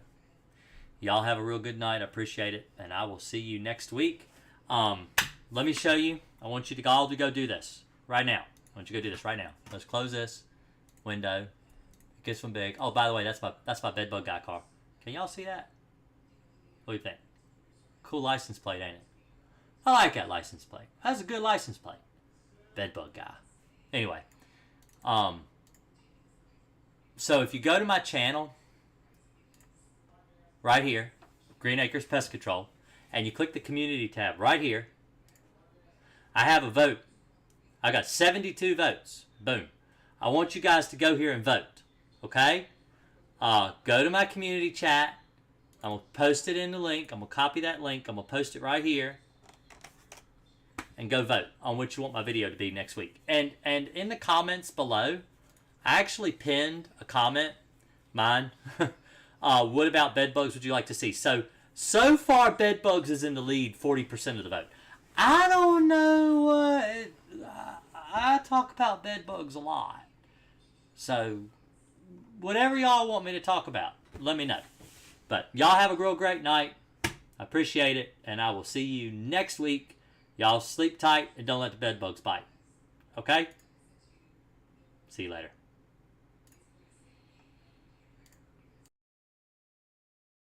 S1: Y'all have a real good night. I appreciate it. And I will see you next week. Let me show you. I want you to all to go do this right now. I want you to go do this right now. Let's close this window. It gets one big. Oh, by the way, that's my bedbug guy car. Can y'all see that? What do you think? Cool license plate, ain't it? I like that license plate. That's a good license plate. Bedbug guy. Anyway, so if you go to my channel, right here, Green Acres Pest Control, and you click the community tab right here, I have a vote. I got 72 votes. Boom. I want you guys to go here and vote. Okay? Go to my community chat. I'm going to post it in the link. I'm going to copy that link. I'm going to post it right here. And go vote on what you want my video to be next week. And in the comments below, I actually pinned a comment, mine. What about bedbugs would you like to see? So far, bedbugs is in the lead, 40% of the vote. I don't know what... I talk about bedbugs a lot. So, whatever y'all want me to talk about, let me know. But y'all have a real great night. I appreciate it. And I will see you next week. Y'all sleep tight and don't let the bedbugs bite. Okay? See you later.